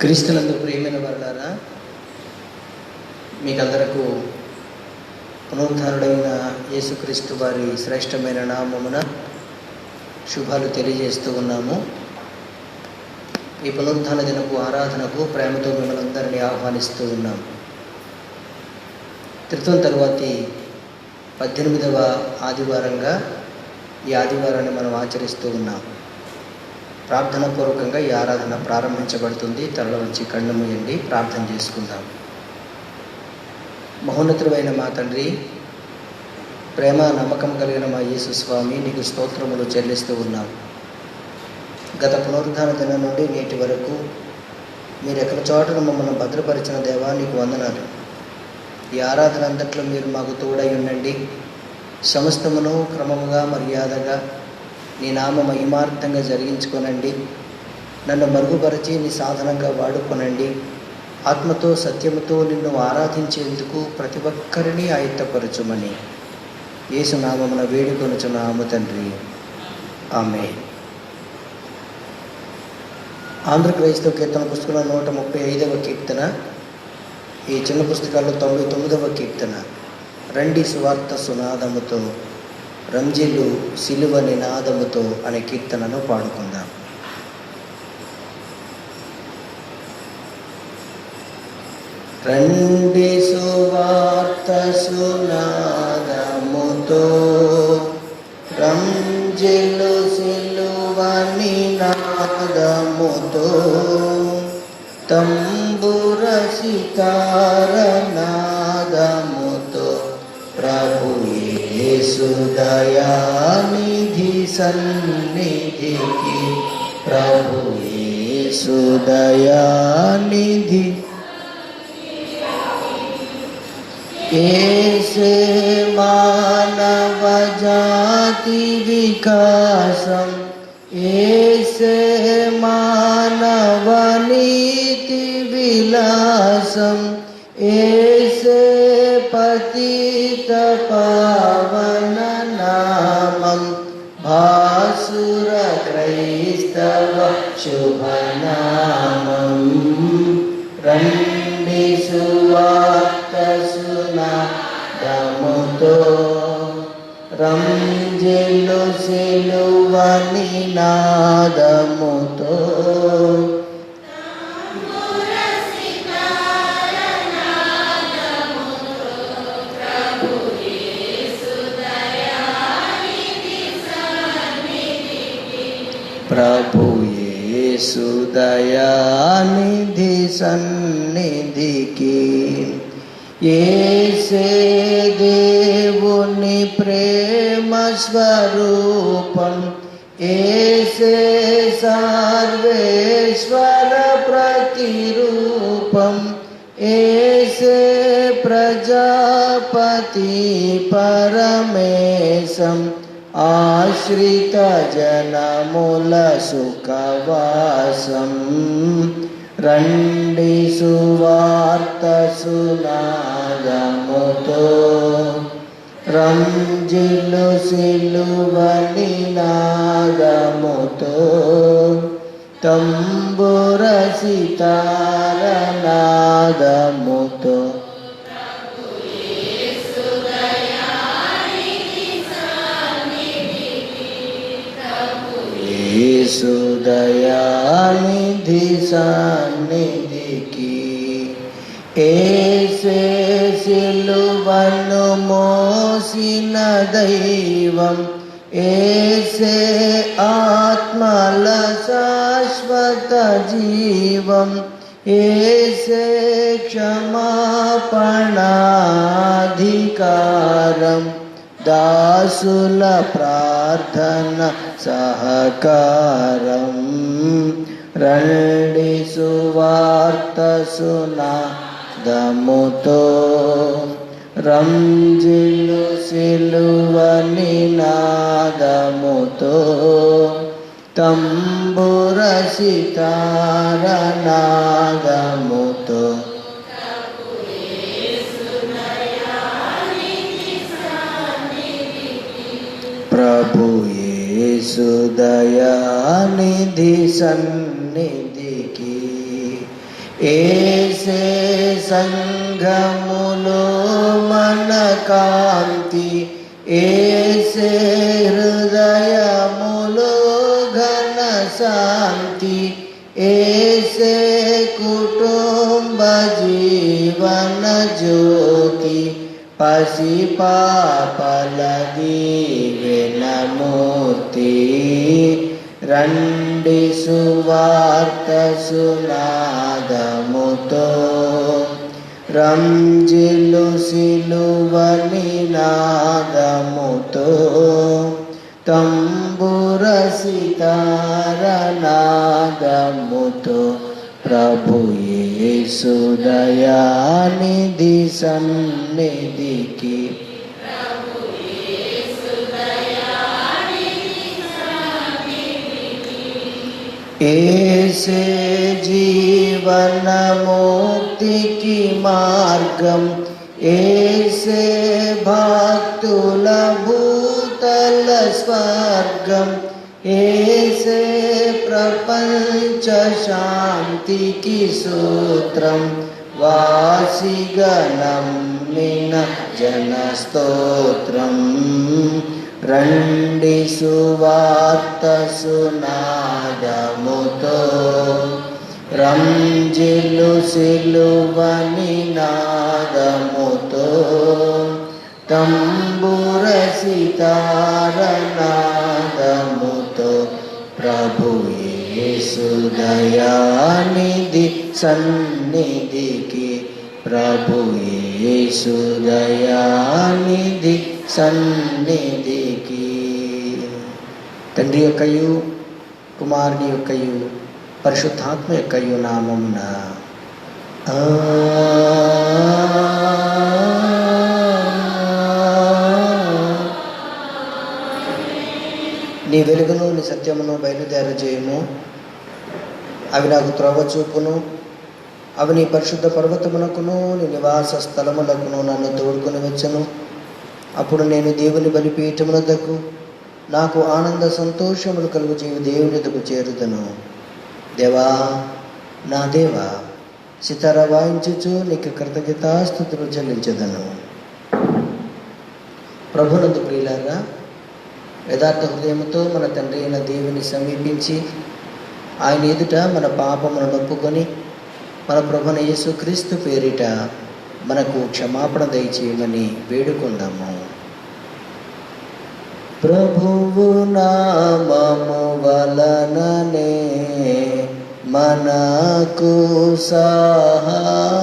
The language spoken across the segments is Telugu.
క్రీస్తునందు ప్రియమైన వారలారా, మీకందరకు పునరుద్ధారుడైన యేసుక్రీస్తు వారి శ్రేష్టమైన నామమున శుభాలు తెలియజేస్తూ ఉన్నాము. ఈ పునరుద్ధాన దినపు ఆరాధనకు ప్రేమతో మిమ్మల్ని అందరినీ ఆహ్వానిస్తూ ఉన్నాం. త్రిత్వం తరువాతి 18వ ఆదివారంగా ఈ ఆదివారాన్ని మనం ఆచరిస్తూ ఉన్నాం. ప్రార్థన పూర్వకంగా ఈ ఆరాధన ప్రారంభించబడుతుంది. తరల వచ్చి కళ్ళు మూయండి, ప్రార్థన చేసుకుందాం. మహోన్నతుడైన మా తండ్రి, ప్రేమ నమ్మకం కలిగిన మా యేసు స్వామి, నీకు స్తోత్రములు చెల్లిస్తూ ఉన్నాం. గత పునరుద్ధాన దినం నుండి నేటి వరకు మీరు ఎక్కడి చోటను మమ్మల్ని భద్రపరిచిన దేవా, నీకు వందనాలు. ఈ ఆరాధన అంతట్లో మీరు మాకు తోడై ఉండండి. సమస్తమును క్రమముగా మర్యాదగా నీ నామ మహిమార్థంగా జరిగించుకొనండి. నన్ను మరుగుపరిచి నీ సాధనంగా వాడుకొనండి. ఆత్మతో సత్యముతో నిన్ను ఆరాధించేందుకు ప్రతి ఒక్కరిని ఆయత్తపరచుమని యేసు నామమున వేడుకొనుచున్నాము తండ్రి, ఆమేన్. ఆంధ్ర క్రైస్తవ కీర్తన పుస్తకంలో 135వ కీర్తన, ఈ చిన్న పుస్తకాల్లో 99వ కీర్తన, రండి సువార్త సునాదముతో రంజిల్లు సిలువ నినాదముతో అనే కీర్తనను పాడుకుందాం. రండి సువార్త సునాదముతో రంజిల్లు సిలువ నినాదముతో తంబుర సితార నాదముతో ప్రభు యేసు దయానిధి సన్నిధికి, ప్రభు యేసు దయానిధి ఏసే మానవ జాతి వికాసం, ఏసే మానవ నీతి విలాసం, ఏసే పతిత పావన నామం, భాసుర క్రైస్తవ శుభనామం. రండి సువార్త సునాదముతో రంజిల్లు సిలువ నినాదముతో ప్రభు యేసు దయానిధి సన్నిధికి, యేసే దేవుని ప్రేమ స్వరూపం, యేసే సర్వేశ్వర ప్రతిరూపం, యేసే ప్రజాపతి పరమేశం, ఆశ్రిత జనముల సుఖవాసం. రండి సువార్త సునాదముతో రంజిల్లు సిలువ నినాదముతో తంబుర సితార నాదముతో యేసు దయానిధి సన్నిధికి, ఏసే సిలువను మోసిన దైవం, ఏసే ఆత్మల శాశ్వత జీవం, ఏసే క్షమాపణాధికారం, దాసుల ప్రార్థన సహకారం. రండి సువార్త సునాదముతో రంజిల్లు సిలువ నినాదముతో తంబుర సితార నాదముతో ప్రభు యేసు దయానిధి సన్నిధికి, ఏసే సంఘములో మన కాంతి, ఏసే హృదయములో ఘన శాంతి, ఏసే కుటుంబ జీవన జ్యోతి, పసి పాపల దీవెనమూర్తి. రండి సువార్త సునాదముతో, రంజిల్లు సిలువ నినాదముతో, తంబుర సితార నాదముతో, ప్రభు యేసు దయానిధి సన్నిధికి, ఏసే జీవన ముక్తికి మార్గం, ఏసే భక్తుల భూతల స్వర్గం, ఏసే ప్రపంచ శాంతికి సూత్రం, వాసిగణం నిన జనస్తోత్రం. రండి సువార్త సునాదముతో, రంజిల్లు సిలువ నినాదముతో, తంబుర సితార నాదముతో, ప్రభు యేసు దయానిధి సన్నిధికి, ప్రభు యేసు దయానిధి సన్నిధికి. తండ్రి యొక్కయు కుమారుని యొక్కయు పరిశుద్ధాత్మ యొక్కయు నామమున నీ వెలుగును నీ సత్యమును బయలుదేర చేయము. అవి నాకు త్రోవ చూపును. అవి నీ పరిశుద్ధ పర్వతమునకును నీ నివాస స్థలములకును నన్ను తోడుకొని వచ్చను. అప్పుడు నేను దేవుని బలిపీఠమునద్దకు, నాకు ఆనంద సంతోషములు కలుగు చేయు దేవుని ఎదుకు చేరుదను. దేవా, నా దేవా, సితార వాయించుచు నీకు కృతజ్ఞతాస్తుతులు చెల్లించదను. ప్రభునందు ప్రియులారా, యథార్థ హృదయముతో మన తండ్రి అయిన దేవుని సమీపించి ఆయన ఎదుట మన పాపములను ఒప్పుకొని మన ప్రభువైన యేసుక్రీస్తు పేరిట మనకు క్షమాపణ దయచేయమని వేడుకుందాము. ప్రభువు నామము వలననే మనకు సహాయము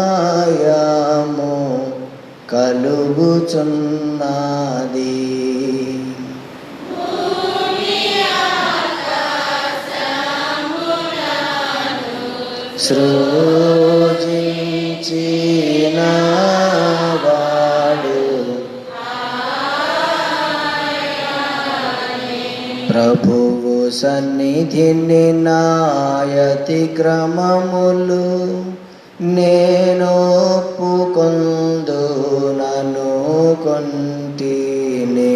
కలుగుచున్నది. సృజించిన వాడు ప్రభువు సన్నిధిని నాయతి క్రమములు నేను ఒప్పుకొందు నను కొంటిని.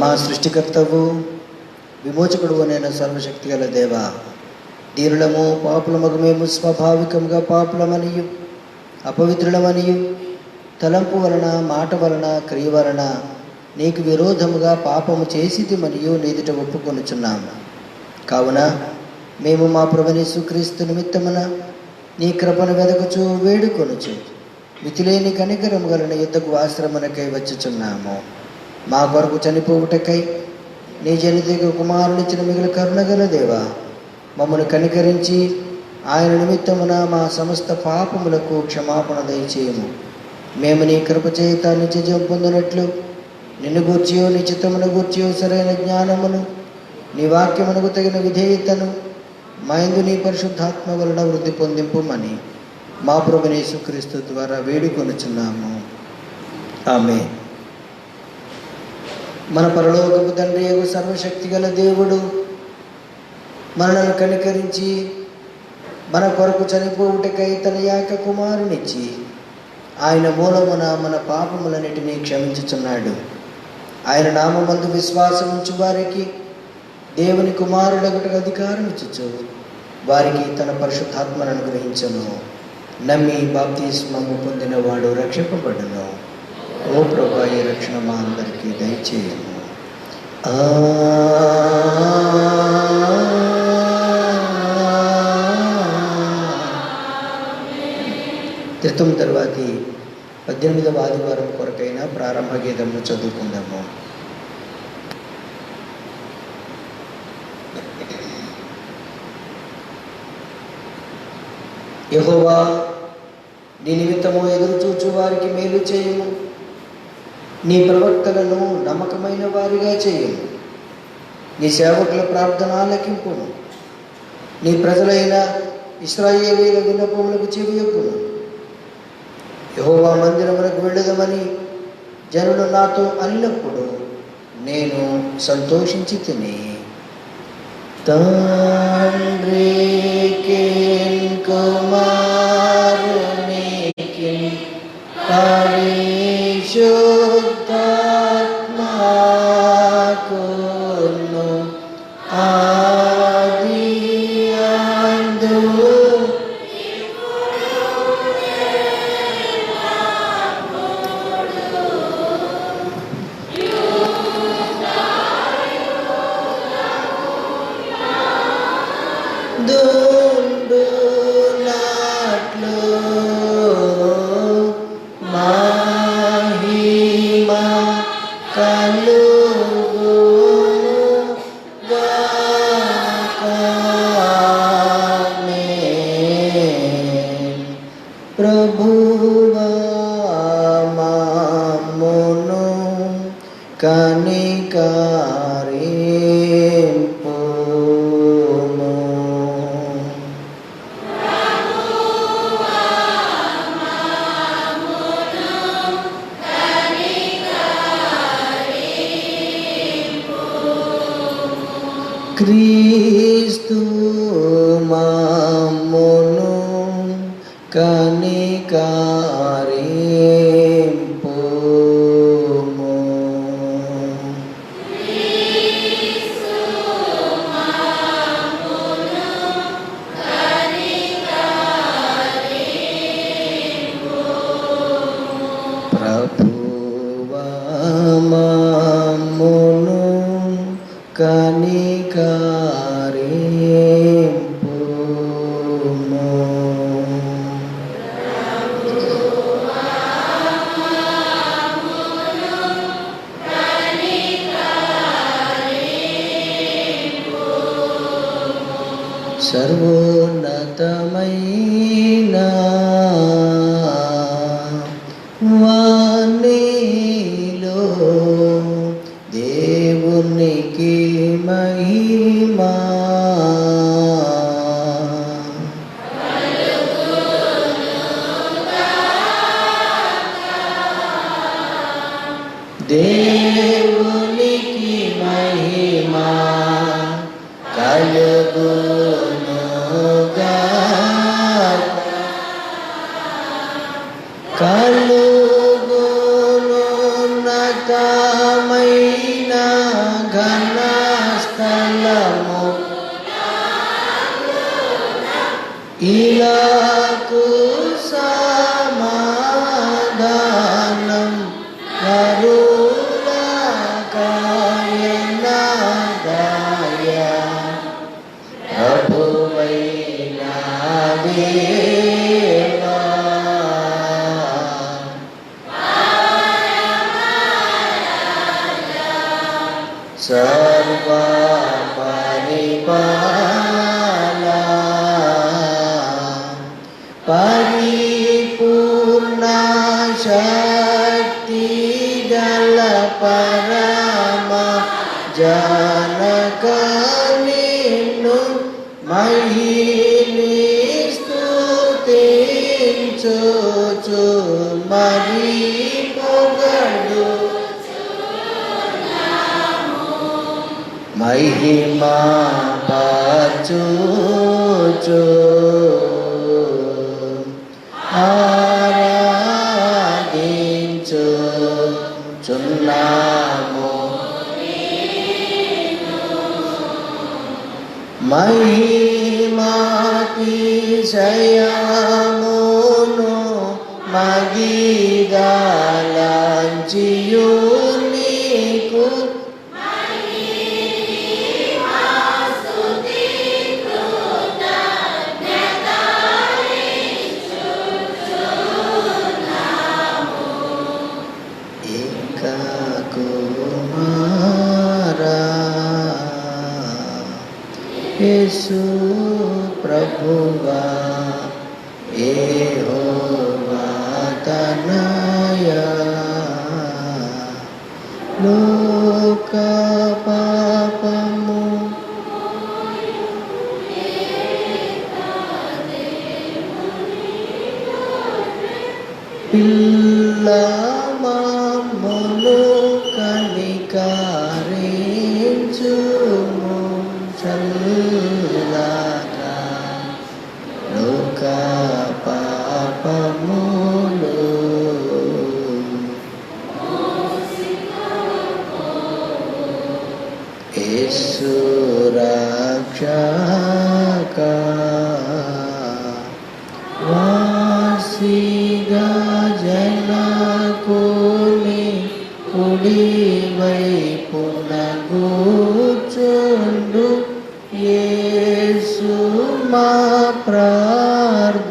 మా సృష్టికర్తవు విమోచకుడు నేను సర్వశక్తి గల దేవా, దీనులము పాపులమగు మేము స్వాభావికంగా పాపులమనియు అపవిత్రులమనియు తలంపు వలన మాట వలన క్రియ వలన నీకు విరోధముగా పాపము చేసిది మరియు నీదుట ఒప్పుకొనుచున్నాము. కావున మేము మా ప్రభువైన యేసుక్రీస్తు నిమిత్తమున నీ కృపను వెదకుచు వేడుకొనుచు మితిలేని కనికరము గల నీ యుద్ధకు ఆశ్రమనకై వచ్చుచున్నాము. మా కొరకు చనిపోవుటకై నీ జనితకు కుమారునిచ్చిన మిగిలిన కరుణగల దేవా, మమ్మల్ని కనికరించి ఆయన నిమిత్తమున మా సమస్త పాపములకు క్షమాపణ దయచేయము. మేము నీ కృప చేత నిత్యజీవం పొందినట్లు నిన్ను గూర్చియో నీ చిత్తమును గూర్చియో సరైన జ్ఞానమును నీ వాక్యమునకు తగిన విధేయతను మా యందు నీ పరిశుద్ధాత్మ వలన వృద్ధి పొందింపుమని మా ప్రభువైన యేసుక్రీస్తు ద్వారా వేడుకొనుచున్నాము. ఆమేన్. మన పరలోకపు తండ్రి యేగు సర్వశక్తి గల దేవుడు మనలను కనికరించి మన కొరకు చనిపోవుటకై తన ఏక కుమారునిచ్చి ఆయన మూలమున మన పాపములన్నిటినీ క్షమించుచున్నాడు. ఆయన నామమందు విశ్వాసం ఉంచు వారికి దేవుని కుమారుడొకటికి అధికారం ఇచ్చుచు వారికి తన పరిశుద్ధాత్మను అనుగ్రహించను. నమ్మి బాప్తిస్మము పొందినవాడు రక్షింపబడును. ఓ ప్రభువా, ఈ రక్షణ మా అందరికీ దయచేయము. త్రిత్వం తర్వాతి 18వ ఆదివారం కొరకైన ప్రారంభ గీతమును చదువుకుందాము. యెహోవా, నీ నిమిత్తము ఎదురు చూచు వారికి మేలు చేయము. నీ ప్రవక్తలను నమ్మకమైన వారిగా చేయము. నీ సేవకుల ప్రార్థన ఆలకింపును. నీ ప్రజలైన ఇశ్రాయేలీయుల విన్నపములకు చెవియొగ్గును. యెహోవా మందిరమునకు వెళ్ళదమని జనులు నాతో అన్నప్పుడు నేను సంతోషించి తిని, తండ్రికి కుమారునికి పరిశుద్ధాత్మకును ఆదియందు దుండునట్లు మహిమ కలుగును గాక. ఆమేన్. ప్రభువా మమ్మును కనికరింపుము. క్రీస్తు మమ్మును కనికరింపుము. ప్రభువా మమ్మును కనికరింపుము. సర్వోన్నతమైన వానిలో దేవునికి మహిమా. దేవునికి మహిమా కలుగును గాక. ఉన్నతమైన ఘన స్థలము ఇలాకు సమాధానం కరుణాకాయనదయ ప్రభువైన దేవా. సర్వ పరిపాల పరిపూర్ణ శక్తి గల పరమ జనక నిన్ను మహిని స్తుతించుచు మరి పొగడు మహిమా పరచుచు మహిమాతిశయమును మగిదలంచియు నీకు యేసు ప్రభువా యెహోవా తనయా లోక పాపము పిల్ల మమ్మును కనికరించుము చల్లగా లోక పాపములు యేసు రక్షక వాసిగా జనకుని కుడి వైపున కూర్చుండు యేసు మా ప్రార్థనాలించి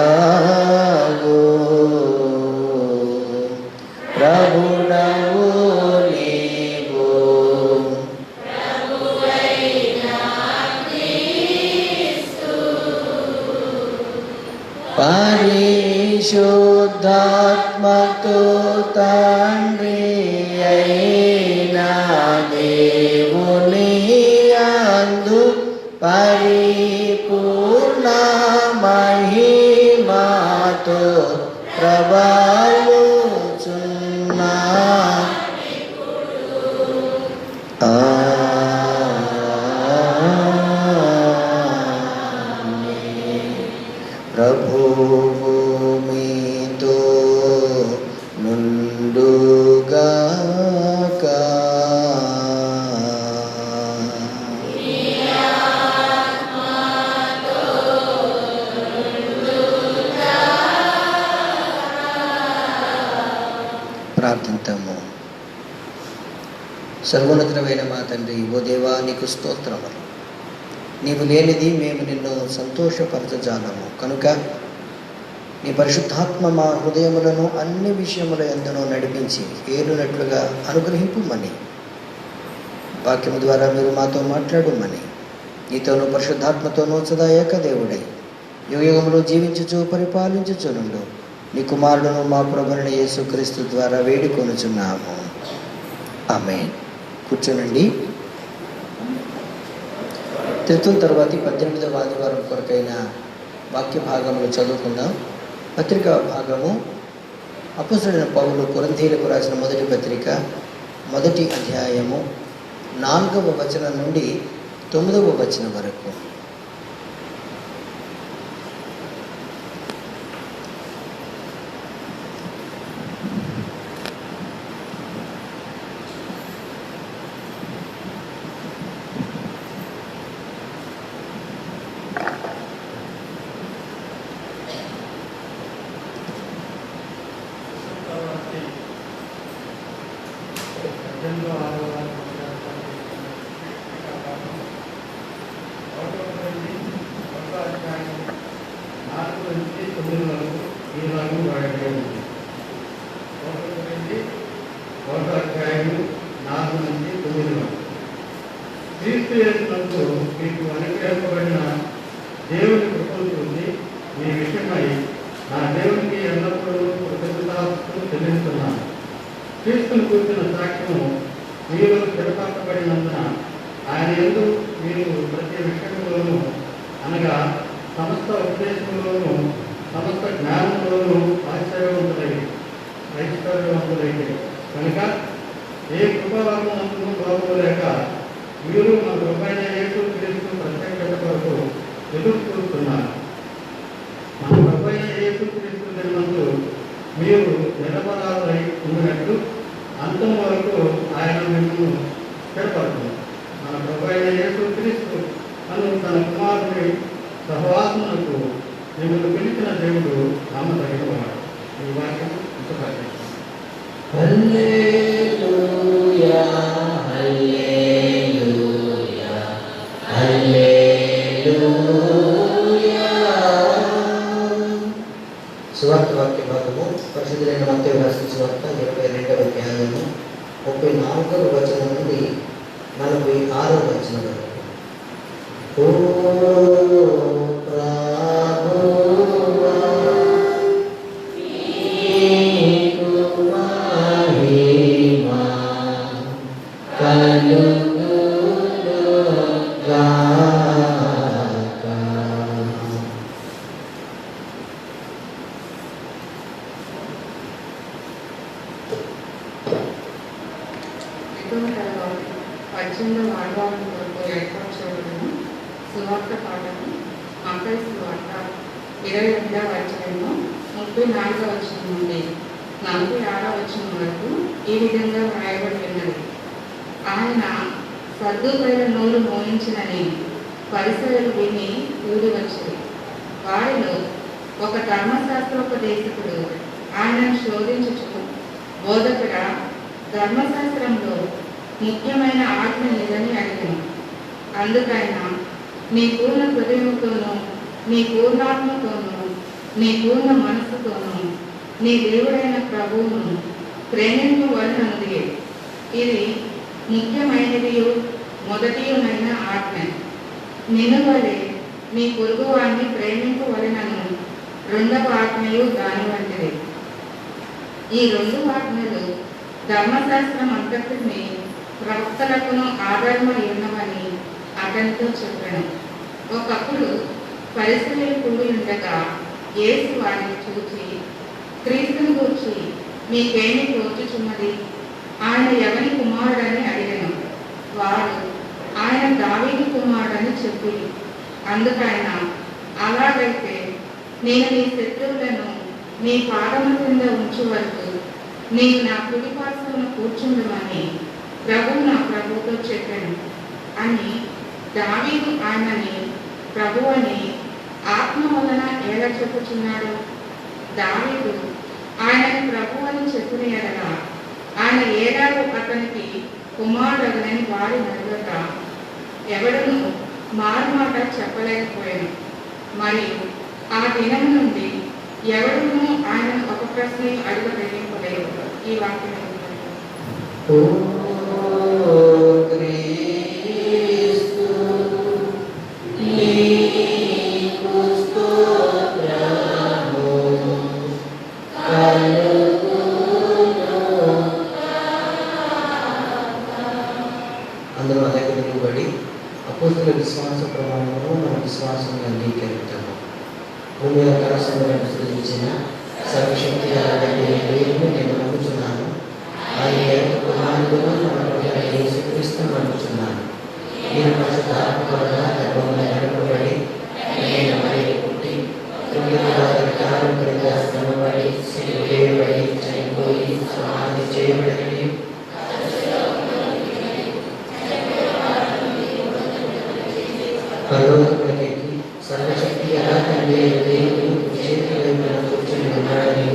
పరిశుద్ధుడవు ప్రభుడవు నీవు పరిశుద్ధాత్మతో తండ్రి అయిన దేవుని యందు పరిపూర్ణ మహిమతో ప్రభావించున్నా ప్రభువు మీతో నుండుగాక ప్రార్థిద్దాము. సర్వోన్నతుడైన మా తండ్రి, ఓ దేవా నీకు స్తోత్రములు. నీవు లేనిది మేము నిన్ను సంతోషపరచజాలము కనుక నీ పరిశుద్ధాత్మ మా హృదయములను అన్ని విషయముల యందును నడిపించి ఏలునట్లుగా అనుగ్రహింపుమని, వాక్యము ద్వారా మీరు మాతో మాట్లాడుమని, నీతోనూ పరిశుద్ధాత్మతోనూ సదా ఏకదేవుడై యుగయుగములో జీవించుచు పరిపాలించుచునుండు నీ కుమారుడును మా ప్రభువైన యేసుక్రీస్తు ద్వారా వేడుకొనుచున్నాము. ఆమేన్. కూర్చోనండి. త్రిత్వం తర్వాతి 18వ ఆదివారం కొరకైన వాక్య భాగములు చదువుకుందాం. పత్రికా భాగము అపోస్తలుడైన పౌలు కొరింథీయులకు రాసిన మొదటి పత్రిక 1వ అధ్యాయము 4వ వచనం నుండి 9వ వచనం వరకు. క్రీస్తు యేసునందు మీకు అనుగ్రహింపబడిన దేవుని కృపను చూసి మీ విషయమై నా దేవునికి ఎల్లప్పుడూ కృతజ్ఞతాస్తుతులు చెల్లిస్తున్నాను. క్రీస్తును కూర్చున్న సాక్ష్యము మీరు స్థిరపరచబడినందున ఆయన యందు మీరు ప్రతి విషయంలోనూ అనగా సమస్త ఉపదేశంలోనూ సమస్త జ్ఞానంలోనూ ఐశ్వర్యవంతులైతే కనుక ఏ కృపవరమునందును లోపలేక మీరు మన ప్రభువైన యేసుక్రీస్తు ప్రత్యక్షత కొరకు ఎదురు చూస్తున్నారు. మన ప్రభువైన యేసుక్రీస్తు దినమందు నిరపరాధులై ఉండినట్టు అంతం వరకు ఆయన మిమ్మల్ని స్థిరపడుతుంది. మన ప్రభు అయిన యేసుక్రీస్తు అను తన కుమారుని సహవాసమునకు మిమ్మల్ని పిలిచిన దేవుడు నమ్మదగినవాడు. ఈ వాక్యం ఉపకారిస్తాం. హల్లెలూయా హల్లెలూయా హల్లెలూయా. సువార్త వాక్య భాగము పరిశుద్ధులైన మత్తయి రాసిన సువార్త 22వ అధ్యాయము 34వ వచనం నుండి 46వ వచనం వరకు. ఓ ప్రభువా నీకు మహిమ కలుగునుగాక. తర్వాత 18వ ఆదివారం వరకు ఏర్పాటు చేయబడిన సువార్త పాఠము మత్తయి సువార్త 21వ అధ్యాయము 34వ వచనం నుండి 46వ వచనం వరకు ఈ విధంగా వ్రాయబడి ఉన్నది. ఆయన సద్దూకైన నోరు మోయించినని పరిసరులు విని కూడి వచ్చింది. వారిలో ఒక ధర్మశాస్త్రోపదేశకుడు ఆయనను శోధించుచు, బోధకుడా, ధర్మశాస్త్రంలో ముఖ్యమైన ఆజ్ఞ లేదని అడిగాను. అందుకైనా నీ పూర్ణ హృదయముతోనూ, నీ పూర్ణాత్మతోనూ, నీ పూర్ణ మనస్సుతోనూ నీ దేవుడైన ప్రభువును ప్రేమింపవలనన్నది. ఇది ముఖ్యమైనదియు మొదటియునైన ఆజ్ఞ. నిన్ను వలె నీ పొరుగువాన్ని ప్రేమింపవలెనను రెండవ ఆజ్ఞయు దాని వంటిది. ఈ రెండు ఆజ్ఞలు ధర్మశాస్త్రం అంతటిని ప్రవక్తలకును ఆధారమై ఉన్నవని అతనితో చెప్పాను. ఒకప్పుడు పరిసరులు కూడి ఉండగా యేసు వారిని చూచి, క్రీస్తుని గూర్చి మీకేమి తోచుచున్నది? ఆయన ఎవరి కుమారుడని అడిగాను. వారు ఆయన దావీదు కుమారుడని చెప్పి, అందుకైన అలాగైతే నేను నీ శత్రువులను నీ పాదము కింద ఉంచు వరకు నీవు నా కుడి పార్శ్వమున కూర్చుండమని ప్రభువు నా ప్రభువుతో చెప్పాను అని దావీదు ఆయనని ప్రభువని ఆత్మ వలన ఎలా చెప్పుచున్నాడు? దావీదు ఆయనని ప్రభు అని చెప్పిన ఎడల ఆయన ఏడాడు అతనికి కుమారుడని వారి నడుగక ఎవడను మారుమాట చెప్పలేకపోయాను. మరియు ఆ దినం నుండి ఎవడునూ ఆయనను ఒక ప్రశ్న అడగలేదు. ఈ వాక్యం అందరూ అదే నిలబడి అపోస్తుల విశ్వాస ప్రమాణము మన విశ్వాసాన్ని అంగీకరించాము. భూమి ఆకాశములను సృజించిన సర్వశక్తి దేవుని నేను నమ్ముచున్నాను. ఆయన కుమారుడుగా మన ప్రభువైన యేసుక్రీస్తును నమ్ముచున్నాను. నేను పరిశుద్ధాత్మ ద్వారా గర్భంలో నడపబడి నేను మరి పుట్టి కాలం క్రింద శ్రమపడి సిలువేయబడి చనిపోయి సమాధి చేయబడి పరలోకములకెక్కి సర్వశక్తి తండ్రి దేవుడు చేతి వైపున కూర్చుని ఉన్నాడని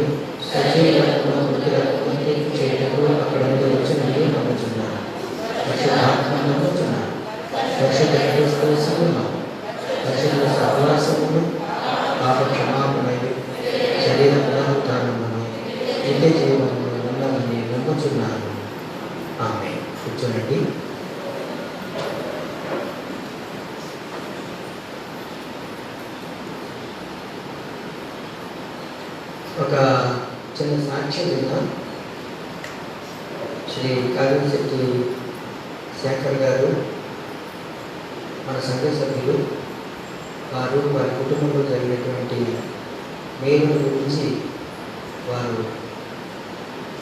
సజీవులను మృతులకు తీర్పు చేయటకు అక్కడ నుండి వచ్చినట్టు నమ్ముచున్నాను. పరిశుద్ధాత్మ నమ్ముచున్నాను. పరిశుద్ధ క్రీస్తును పరిశుద్ధ సహవాసమును పాప క్షమాపణలు శరీర పునరుద్ధానమును నిత్య జీవమును ఉన్నవని నమ్ముచున్నాను. ఆమె కూర్చోనండి. ఒక చిన్న సాక్ష్యం విన్నా. శ్రీ కావ్యశెట్టి శేఖర్ గారు మన సంఘ సభ్యులు, వారు వారి కుటుంబంలో జరిగినటువంటి మేలు గురించి వారు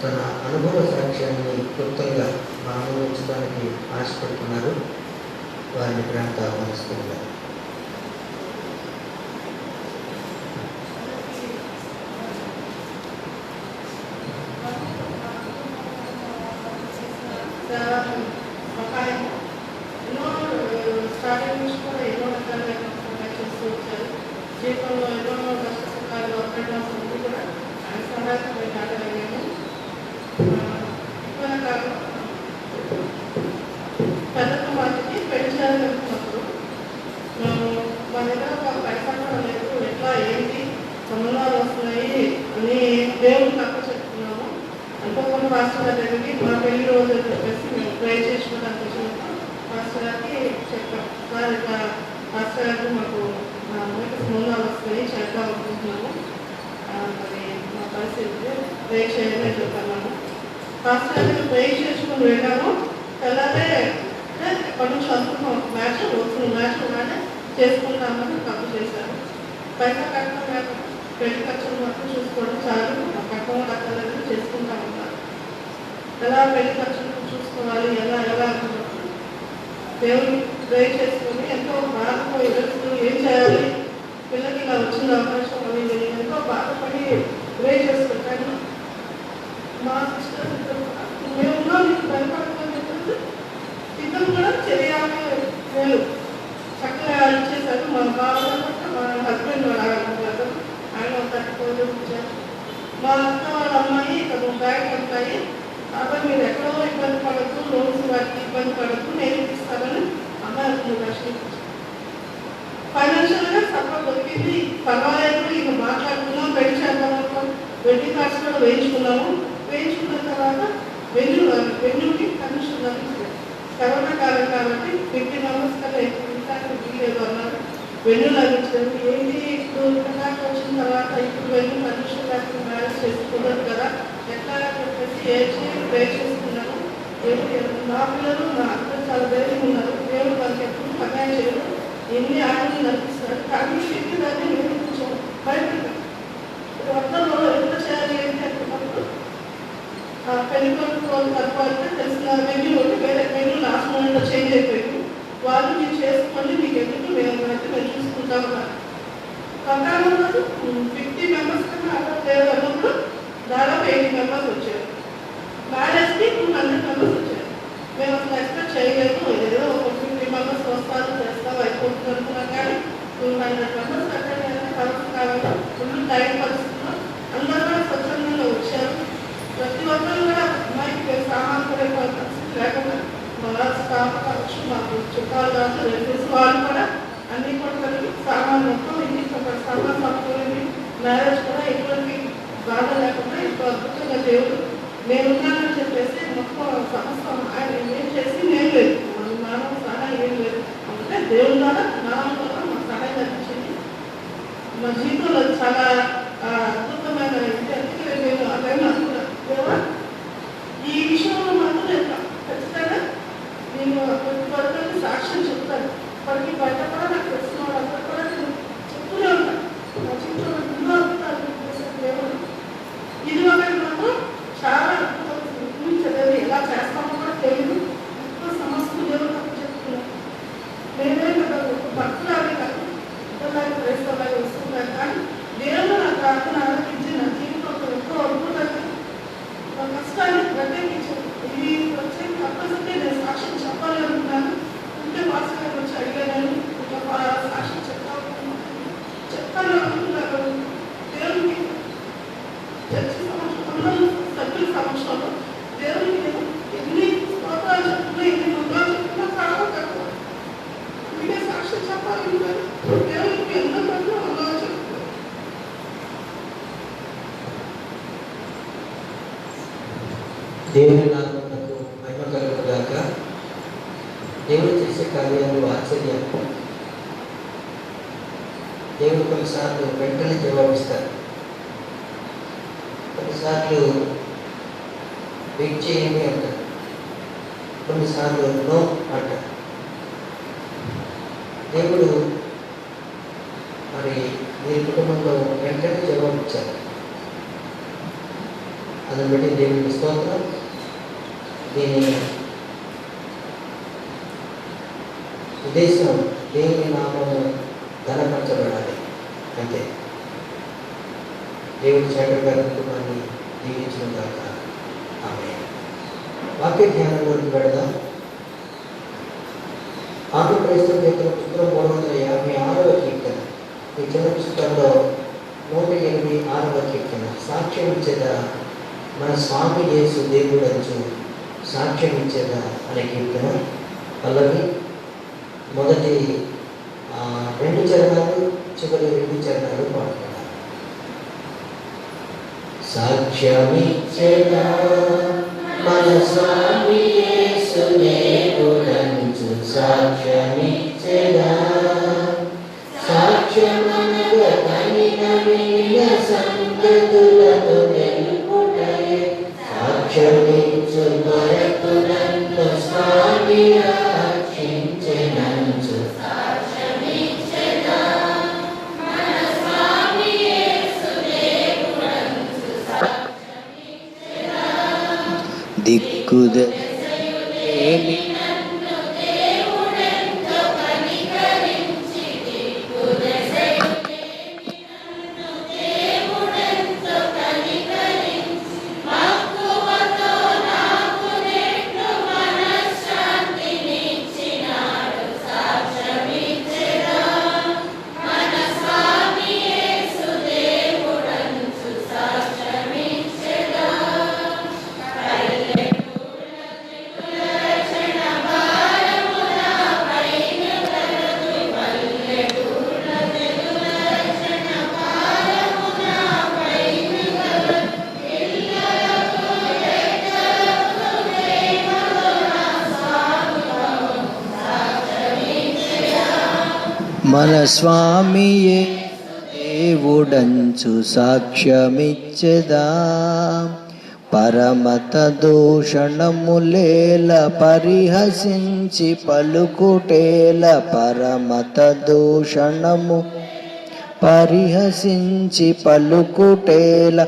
తన అనుభవ సాక్ష్యాన్ని క్లుప్తంగా మనము ఉంచడానికి ఆశపడుతున్నారు. వారిని ప్రేమతో ఆహ్వానిస్తున్నారు. సహాయం ఎన్నో స్టార్టింగ్ నుంచి కూడా ఎన్నో రకాలుగా సహాయం చేస్తూ వచ్చారు. జీవితంలో ఎన్నో కష్ట సుఖాలు అప్రెండర్స్ అన్నీ కూడా ఆయన సహాయంతో మేము దాటగలిగాము. ఇటీవల కాలంలో పెద్ద కుమార్తెకి పెళ్లి చేయాలనుకున్నప్పుడు మా దగ్గర ఒక పైసా కూడా లేదు, ఎట్లా ఏంటి సంబంధాలు వస్తున్నాయి అని దేవుడికి తప్ప చెప్తున్నాము. అనుకోకుండా పాస్టర్ గారి దగ్గరికి మా పెళ్లి రోజు అని చెప్పేసి మేము ప్రే చేసుకోవడానికి వచ్చినప్పుడు పాస్టర్ గారికి చెప్పాం, సార్ ఇట్లా పాస్టర్ గారికి మాకు సంబంధాలు వస్తున్నాయి చేద్దాం అనుకుంటున్నాము, మరి మా పరిస్థితి ప్రే చేయాలని చెప్పాను. పాస్టర్ గారికి ప్రే చేసుకుని వెళ్ళాము. తెల్లారే ఎప్పటి నుంచి అనుకున్నాం మ్యాచ్ వస్తుంది, మ్యాచ్ ఉన్నాడే చేసుకుంటామని తప్పు చేశారు. పైసా కట్టడం పెళ్లి ఖర్చులు మొత్తం చూసుకోవడం చాలు, కట్టడం కట్టాలని చేసుకుంటా ఉంటారు. ఎలా పెళ్లి ఖర్చులు చూసుకోవాలి, ఎలా అనుకున్నప్పుడు దేవుని ప్రే చేసుకొని ఎంతో బాధతో ఎదురుస్తూ ఏం చేయాలి, పిల్లకి ఇలా వచ్చిన అవకాశం అనేది ఎంతో బాధపడి ప్రే చేసుకుంటాను. మా సిస్టర్స్ మేమున్నా మీకు భయపడుతుంది, ఇద్దరు కూడా చెరియాలి వేలు చక్కగా ఇచ్చేసారు. మా బావ మా హస్బెండ్ బ్రదర్ ఆయన 30,000 ఇచ్చారు. మా అక్క వాళ్ళ అమ్మాయి ఇక్కడ బ్యాంక్ ఉంటాయి, అబ్బాయి మీరు ఎక్కడో ఇబ్బంది పడద్దు, లోన్స్ వాటికి ఇబ్బంది పడద్దు, నేను ఇస్తానని అమ్మాయి 2 లక్షలు ఇచ్చాను. ఫైనాన్షియల్గా సపోర్ట్ దొరికింది, పర్వాలేదు. ఇక మాట్లాడుకున్నాం, పెళ్లి చేద్దాం, వెడ్డింగ్ కార్డ్స్ కూడా వేయించుకున్నాము. వేయించుకున్న తర్వాత వెన్యూకి కమిషన్ కరోనా కాలం కాబట్టి 50 మెంబర్స్ కన్నా ఎక్కువ వీలేదు అన్నారు. వెన్యూ లభించారు. ఏంటి ఇప్పుడు దాకా వచ్చిన తర్వాత ఇప్పుడు వెన్యూ కమిషన్ లేకపోతే మ్యారేజ్ చేసుకున్నారు కదా, ఎట్లా చెప్పేసి ప్రే చేసుకున్నాను. నా పిల్లలు నా అక్కడ చాలా ధైర్యం ఉన్నారు, దేవుడు వాళ్ళకి ఎప్పుడు సహాయం చేయరు, ఎన్ని ఆటలు నడిపిస్తారు. కానీ చెప్పి దాన్ని నేను కొంచెం భయపడ్డాను. వర్తలో ఎంత చేయాలి ఏంటి అనుకున్నప్పుడు పెళ్ళికొడుకు తర్వాత తెలిసిన వెన్యూ వేరే వెన్యూ లాస్ట్ మూమెంట్లో చేంజ్ అయిపోయింది. వాళ్ళు మీరు చేసుకోండి, మీకు ఎందుకు మేము చూసుకుంటాం కదా. ప్రకారం 50 మెంబర్స్ కన్నా అలా అన్నప్పుడు దాదాపు 80 మెంబర్స్ వచ్చారు. మ్యారేజ్కి 200 మెంబర్స్ వచ్చారు. మేము అసలు ఎక్స్పెక్ట్ చేయలేదు, ఏదో ఒక 50 మెంబర్స్ వస్తారు చేస్తాం అయిపోతుంది అనుకున్నాం. కానీ 200 మెంబర్స్ అక్కడ తర్వాత కావాలి ఫుల్ టైం పరిస్థితుల్లో అందరూ కూడా స్వచ్ఛందంగా వచ్చారు. ప్రతి ఒక్కరు కూడా అమ్మాయికి సామాన్ కూడా పరిస్థితి లేకుండా మా స్టాఫ్ కావచ్చు, మాకు చుట్టాలు కావచ్చు, రిలేటివ్స్ వాళ్ళు కూడా అన్ని కూడా కలిపి సామాన్ మొత్తం ఇంటికి సామాన్ పట్టుకోండి. మ్యారేజ్ కూడా ఎటువంటి బాధ లేకుండా ఇప్పుడు అద్భుతంగా దేవుడు నేనున్నానని చెప్పేసి మొత్తం సంస్థ ఆయన ఏం చేసి నేను లేదు, మన మానవ సహాయం ఏం లేదు. అంటే దేవుడి ద్వారా మానవ ద్వారా మాకు సహాయం లభించింది. మా జీవితంలో చాలా అద్భుతమైన ఎందుకంటే నేను ఆ టైంలో అనుకున్నాను, ఈ విషయంలో మాత్రం నేను ఖచ్చితంగా నేను ప్రతి వరకు సాక్ష్యం చెప్తాను. వారికి బయట కూడా నాకు తెలిసిన వాళ్ళందరూ కూడా నేను చెప్తూనే ఉంటాను. నా జీవితంలో ఎన్నో అద్భుతాలు చేశాను దేవుడు. ఇది ఒకటి మాత్రం చాలా అద్భుతం ఊహించలేదు, ఎలా చేస్తామో కూడా తెలియదు. ఎక్కువ సమస్యలు దేవుడు నాకు చెప్తున్నాను. నేనే కదా ఒక భక్తులాగే కాదు, ఇద్దరులాగా క్రైస్తవులాగా వస్తున్నాను. కానీ దేవుడు నా ప్రార్థన ఆలోచించి నా జీవితంలో ఎంతో అద్భుతంగా నా కష్టాన్ని ప్రత్యేకించాను. ఇది వచ్చే పర్పస్కి నేను సాక్ష్యం చెప్పాలి అనుకున్నాను. ఉంటే మాస్టర్ గారు వచ్చి అడిగాను, ఇంకా సాక్ష్యం చెప్తాను అనుకున్నాను. దేవునికి చర్చి సంవత్సరంలో సభ్యుల సంవత్సరంలో దేవునికి నేను ఎన్ని స్తోత్రాలు చెప్తున్నా, ఎన్ని మందాలు చెప్తున్నా చాలా తక్కువ. మీకే సాక్ష్యం చెప్పాలనుకున్నాను. దేవునికి ఎంతో తక్కువ మందాలు చెప్తున్నాను. దేవుని నామమునకు మహిమ కలుగుగాక. దేవుడు చేసే కార్యాలు ఆశ్చర్యం. దేవుడు కొన్నిసార్లు వెంటనే జవాబిస్తారు, కొన్నిసార్లు వెయిట్ చేయండి అంటారు, కొన్నిసార్లు నో అంటారు. దేవుడు మరి మీ కుటుంబంలో వెంటనే జవాబిచ్చారు. అందుని బట్టి దేవునికి స్తోత్రం. దీని ఉద్దేశం దేవుని నామము ఘనపరచబడాలి అంతే. దేవుడి శేఖర్ గారి కుటుంబాన్ని దీవించిన దాకా ఆమేన్. వాక్య ధ్యానంలోకి వెళదాం. ఆది క్రైస్తవ కీర్తన పుస్తకం 356వ కీర్తన. ఈ చిన్న పుస్తకంలో 186వ కీర్తన. సాక్ష్యం ఇచ్చేదా మన స్వామి యేసు దేవుడంచు సాక్ష్యం ఇచ్చేదా అనే కీర్తన. పల్లవి మొదటి 2 చరణాలు, చివరి 2 చరణాలు పాడుతున్నారు. సాక్ష్యమిచ్చేదా మన స్వామి యేసు దేవుడంచు సాక్ష్యమిచ్చేదా, సాక్ష్యమనగా కనిన సంగతులను తెలుపుటయే, సాక్ష్యమిచ్చు కొరకు నన్ను స్వామి రక్షించెనంచు దిక్కుదేమి మన స్వామియే దేవుడంచు సాక్ష్యమిచ్చెదా, పరమత దూషణములేల పరిహసించి పలుకుటేల, పరమత దూషణము పరిహసించి పలుకుటేల,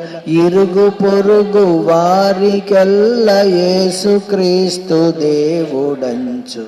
ఇరుగు పొరుగు వారికెల్ల యేసుక్రీస్తు దేవుడంచు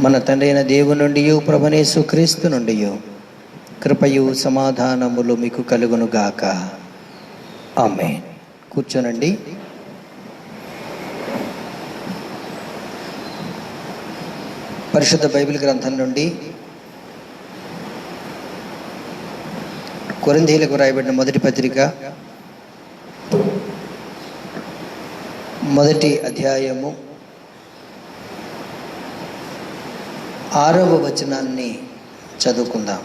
మన తండ్రి అయిన దేవుని నుండి ప్రభువైన యేసుక్రీస్తు నుండి కృపయు సమాధానములు మీకు కలుగునుగాక. ఆమేన్. కూర్చోనండి. పరిశుద్ధ బైబిల్ గ్రంథం నుండి కొరింథీయులకు రాయబడిన మొదటి పత్రిక 1వ అధ్యాయము 6వ వచనాన్ని చదువుకుందాం.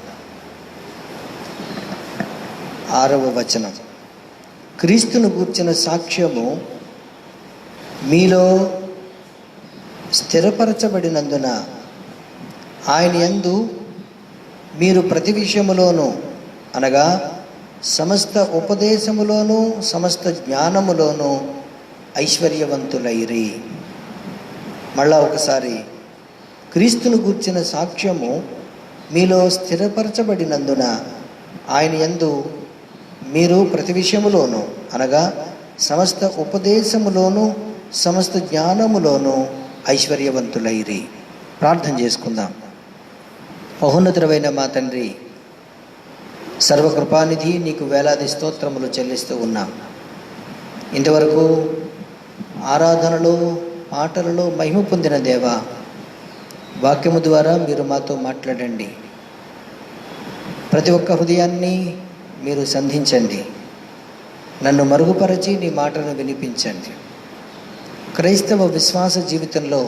6వ వచనం. క్రీస్తును గూర్చిన సాక్ష్యము మీలో స్థిరపరచబడినందున ఆయన యందు మీరు ప్రతి విషయములోనూ అనగా సమస్త ఉపదేశములోనూ సమస్త జ్ఞానములోనూ ఐశ్వర్యవంతులైరి. మళ్ళా ఒకసారి. క్రీస్తును గూర్చిన సాక్ష్యము మీలో స్థిరపరచబడినందున ఆయన యందు మీరు ప్రతి విషయములోనూ అనగా సమస్త ఉపదేశములోనూ సమస్త జ్ఞానములోనూ ఐశ్వర్యవంతులైరి. ప్రార్థన చేసుకుందాం. మహోన్నతుడైన మా తండ్రి, సర్వకృపానిధి, నీకు వేలాది స్తోత్రములు చెల్లిస్తూ ఉన్నాం. ఇంతవరకు ఆరాధనలో పాటలలో మహిమ పొందిన దేవా, వాక్యము ద్వారా మీరు మాతో మాట్లాడండి. ప్రతి ఒక్క హృదయాన్ని మీరు సంధించండి. నన్ను మరుగుపరచి నీ మాటను వినిపించండి. క్రైస్తవ విశ్వాస జీవితంలో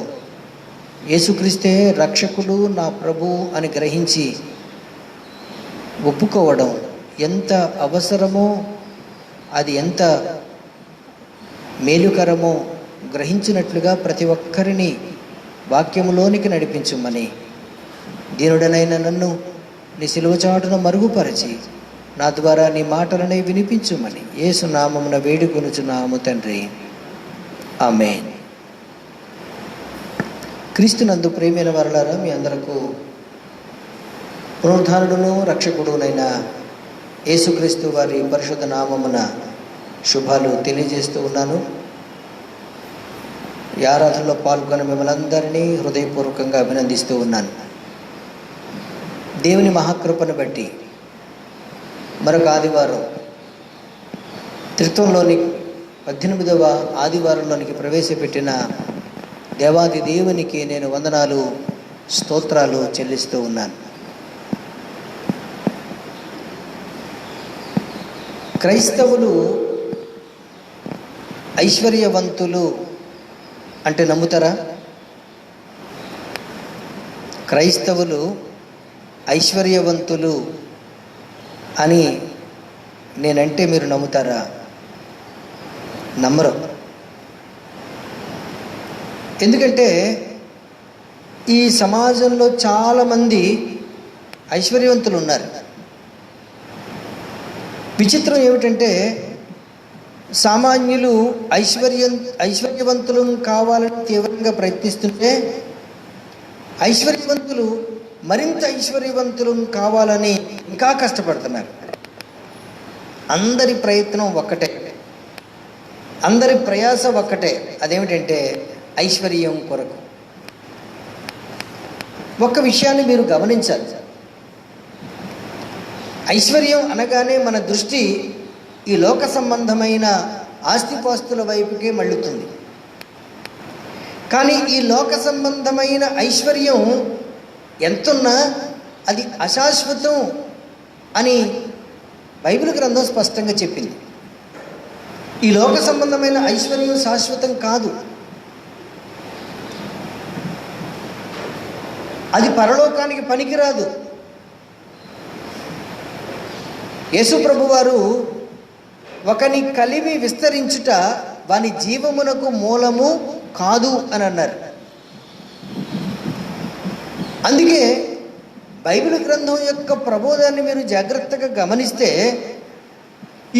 యేసుక్రీస్తే రక్షకుడు, నా ప్రభు అని గ్రహించి ఒప్పుకోవడం ఎంత అవసరమో, అది ఎంత మేలుకరమో గ్రహించినట్లుగా ప్రతి ఒక్కరిని వాక్యములోనికి నడిపించుమని దీనుడనైన నన్ను నీ సిలువ చాటున మరుగుపరచి నా ద్వారా నీ మాటలనే వినిపించుమని యేసు నామమున వేడుకొనుచున్నాము తండ్రి. ఆమేన్. క్రీస్తునందు ప్రియమైన వారలారా, మీ అందరకు పునరుద్ధానుడును రక్షకుడునైన యేసుక్రీస్తు వారి పరిశుద్ధ నామమున శుభాలు తెలియజేస్తూ ఉన్నాను. ఈ ఆరాధనలో పాల్గొన్న మిమ్మల్ని అందరినీ హృదయపూర్వకంగా అభినందిస్తూ ఉన్నాను. దేవుని మహాకృపను బట్టి మరొక ఆదివారం త్రిత్వంలోని 18వ ఆదివారంలోనికి ప్రవేశపెట్టిన దేవాది దేవునికి నేను వందనాలు, స్తోత్రాలు చెల్లిస్తూ ఉన్నాను. క్రైస్తవులు ఐశ్వర్యవంతులు అంటే నమ్ముతారా? క్రైస్తవులు ఐశ్వర్యవంతులు అని నేనంటే మీరు నమ్ముతారా? నమ్మరు. ఎందుకంటే ఈ సమాజంలో చాలామంది ఐశ్వర్యవంతులు ఉన్నారు. విచిత్రం ఏమిటంటే సామాన్యులు ఐశ్వర్యవంతులు కావాలని తీవ్రంగా ప్రయత్నిస్తుంటే ఐశ్వర్యవంతులు మరింత ఐశ్వర్యవంతులు కావాలని ఇంకా కష్టపడుతున్నారు. అందరి ప్రయత్నం ఒక్కటే, అందరి ప్రయాస ఒక్కటే. అదేమిటంటే ఐశ్వర్యం కొరకు. ఒక్క విషయాన్ని మీరు గమనించాలి. ఐశ్వర్యం అనగానే మన దృష్టి ఈ లోక సంబంధమైన ఆస్తిపాస్తుల వైపుకే మళ్ళుతుంది. కానీ ఈ లోక సంబంధమైన ఐశ్వర్యం ఎంతున్నా అది అశాశ్వతం అని బైబిల్ గ్రంథం స్పష్టంగా చెప్పింది. ఈ లోక సంబంధమైన ఐశ్వర్యం శాశ్వతం కాదు. అది పరలోకానికి పనికిరాదు. యేసు ప్రభువారు ఒకని కలిమి విస్తరించుట వాని జీవమునకు మూలము కాదు అని అన్నారు. అందుకే బైబిల్ గ్రంథం యొక్క ప్రబోధాన్ని మీరు జాగ్రత్తగా గమనిస్తే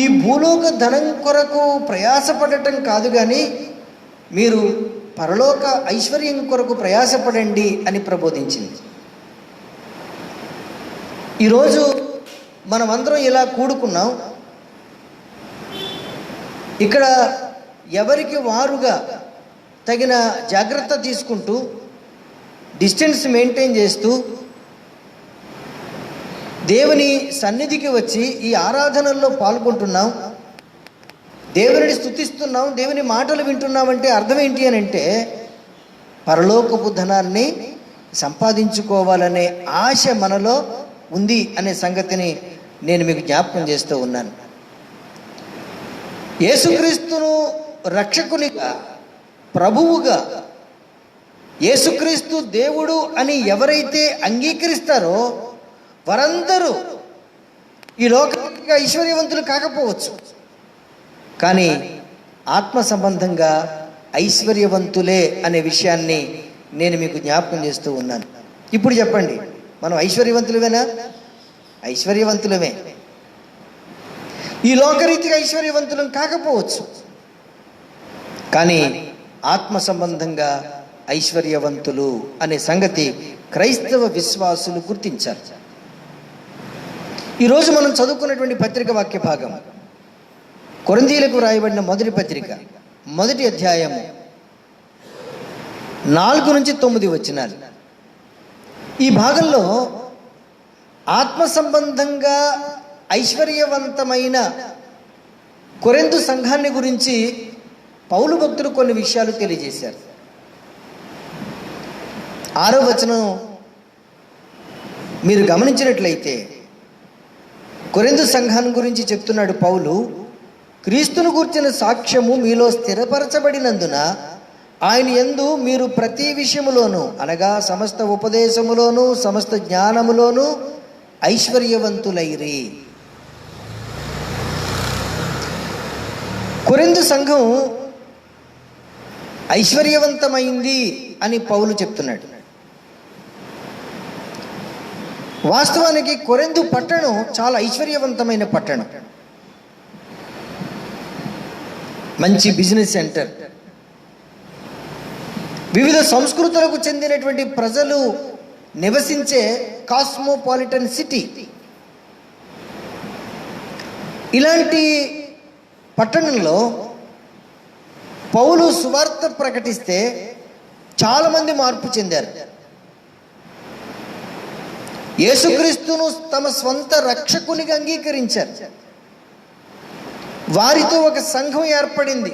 ఈ భూలోక ధనం కొరకు ప్రయాసపడటం కాదు, కానీ మీరు పరలోక ఐశ్వర్యం కొరకు ప్రయాసపడండి అని ప్రబోధించింది. ఈరోజు మనమందరం ఇలా కూడుకున్నాం. ఇక్కడ ఎవరికి వారుగా తగిన జాగ్రత్త తీసుకుంటూ డిస్టెన్స్ మెయింటైన్ చేస్తూ దేవుని సన్నిధికి వచ్చి ఈ ఆరాధనల్లో పాల్గొంటున్నాం, దేవుని స్తుతిస్తున్నాం, దేవుని మాటలు వింటున్నామంటే అర్థం ఏంటి అని అంటే పరలోకపు ధనాన్ని సంపాదించుకోవాలనే ఆశ మనలో ఉంది అనే సంగతిని నేను మీకు జ్ఞాపకం చేస్తూ ఉన్నాను. యేసుక్రీస్తును రక్షకునిగా, ప్రభువుగా, యేసుక్రీస్తు దేవుడు అని ఎవరైతే అంగీకరిస్తారో వారందరూ ఈ లోకానికి ఐశ్వర్యవంతులు కాకపోవచ్చు, కానీ ఆత్మ సంబంధంగా ఐశ్వర్యవంతులే అనే విషయాన్ని నేను మీకు జ్ఞాపకం చేస్తూ ఉన్నాను. ఇప్పుడు చెప్పండి, మనం ఐశ్వర్యవంతులమేనా? ఐశ్వర్యవంతులమే. ఈ లోకరీతిగా ఐశ్వర్యవంతులం కాకపోవచ్చు, కానీ ఆత్మ సంబంధంగా ఐశ్వర్యవంతులు అనే సంగతి క్రైస్తవ విశ్వాసులు గుర్తించారు. ఈరోజు మనం చదువుకున్నటువంటి పత్రిక వాక్య భాగం కొరింథీయులకు రాయబడిన మొదటి పత్రిక 1వ అధ్యాయము 4 నుంచి 9 వచనాలు. ఈ భాగంలో ఆత్మ సంబంధంగా ఐశ్వర్యవంతమైన కొరింథు సంఘాన్ని గురించి పౌలు భక్తులు కొన్ని విషయాలు తెలియజేశారు. 6వ వచనం మీరు గమనించినట్లయితే కొరింథు సంఘాన్ని గురించి చెప్తున్నాడు పౌలు. క్రీస్తును గూర్చిన సాక్ష్యము మీలో స్థిరపరచబడినందున ఆయన యందు మీరు ప్రతి విషయములోనూ, అనగా సమస్త ఉపదేశములోను సమస్త జ్ఞానములోను ఐశ్వర్యవంతులైరి. కొరింథు సంఘం ఐశ్వర్యవంతమైంది అని పౌలు చెప్తున్నాడు. వాస్తవానికి కొరింథు పట్టణం చాలా ఐశ్వర్యవంతమైన పట్టణం, మంచి బిజినెస్ సెంటర్, వివిధ సంస్కృతులకు చెందినటువంటి ప్రజలు నివసించే కాస్మోపాలిటన్ సిటీ. ఇలాంటి పట్టణంలో పౌలు సువార్త ప్రకటిస్తే చాలామంది మార్పు చెందారు. యేసుక్రీస్తును తమ స్వంత రక్షకునిగా అంగీకరించారు. వారితో ఒక సంఘం ఏర్పడింది.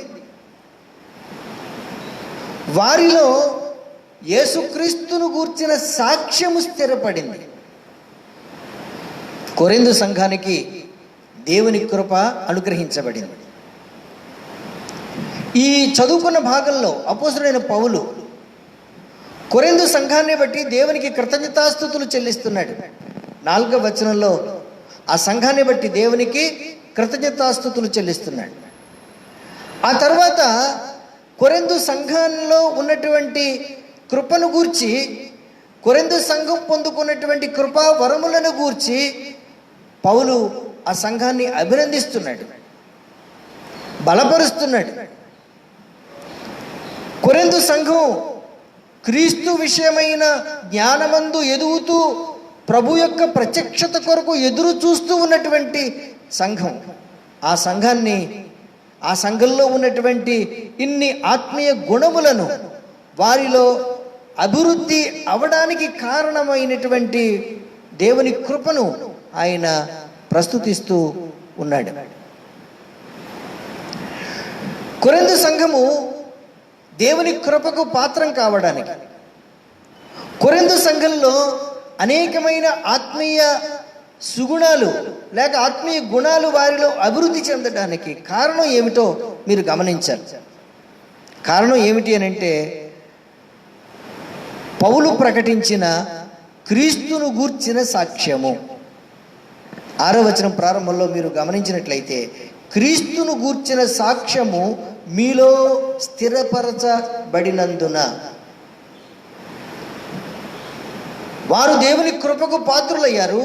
వారిలో యేసుక్రీస్తును గూర్చిన సాక్ష్యము స్థిరపడింది. కొరింథు సంఘానికి దేవుని కృప అనుగ్రహించబడింది. ఈ చదువుకున్న భాగంలో అపోస్తలుడైన పౌలు కొరింథు సంఘాన్ని బట్టి దేవునికి కృతజ్ఞతాస్తుతులు చెల్లిస్తున్నాడు. 4వ వచనంలో ఆ సంఘాన్ని బట్టి దేవునికి కృతజ్ఞతాస్తుతులు చెల్లిస్తున్నాడు. ఆ తర్వాత కొరింథు సంఘంలో ఉన్నటువంటి కృపను గూర్చి, కొరింథు సంఘం పొందుకున్నటువంటి కృపా వరములను గూర్చి పౌలు ఆ సంఘాన్ని అభినందిస్తున్నాడు, బలపరుస్తున్నాడు. కొరింథు సంఘం క్రీస్తు విషయమైన జ్ఞానమందు ఎదుగుతూ ప్రభు యొక్క ప్రత్యక్షత కొరకు ఎదురు చూస్తూ ఉన్నటువంటి సంఘం. ఆ సంఘంలో ఉన్నటువంటి ఇన్ని ఆత్మీయ గుణములను, వారిలో అభివృద్ధి అవడానికి కారణమైనటువంటి దేవుని కృపను ఆయన ప్రస్తుతిస్తూ ఉన్నాడు. కొరింథు సంఘము దేవుని కృపకు పాత్రం కావడానికి, కొరింథు సంఘంలో అనేకమైన ఆత్మీయ సుగుణాలు లేక ఆత్మీయ గుణాలు వారిలో అభివృద్ధి చెందడానికి కారణం ఏమిటో మీరు గమనించాలి. కారణం ఏమిటి అని అంటే, పౌలు ప్రకటించిన క్రీస్తును గూర్చిన సాక్ష్యము. 6వ వచనం ప్రారంభంలో మీరు గమనించినట్లయితే, క్రీస్తును గూర్చిన సాక్ష్యము మీలో స్థిరపరచబడినందున వారు దేవుని కృపకు పాత్రులయ్యారు,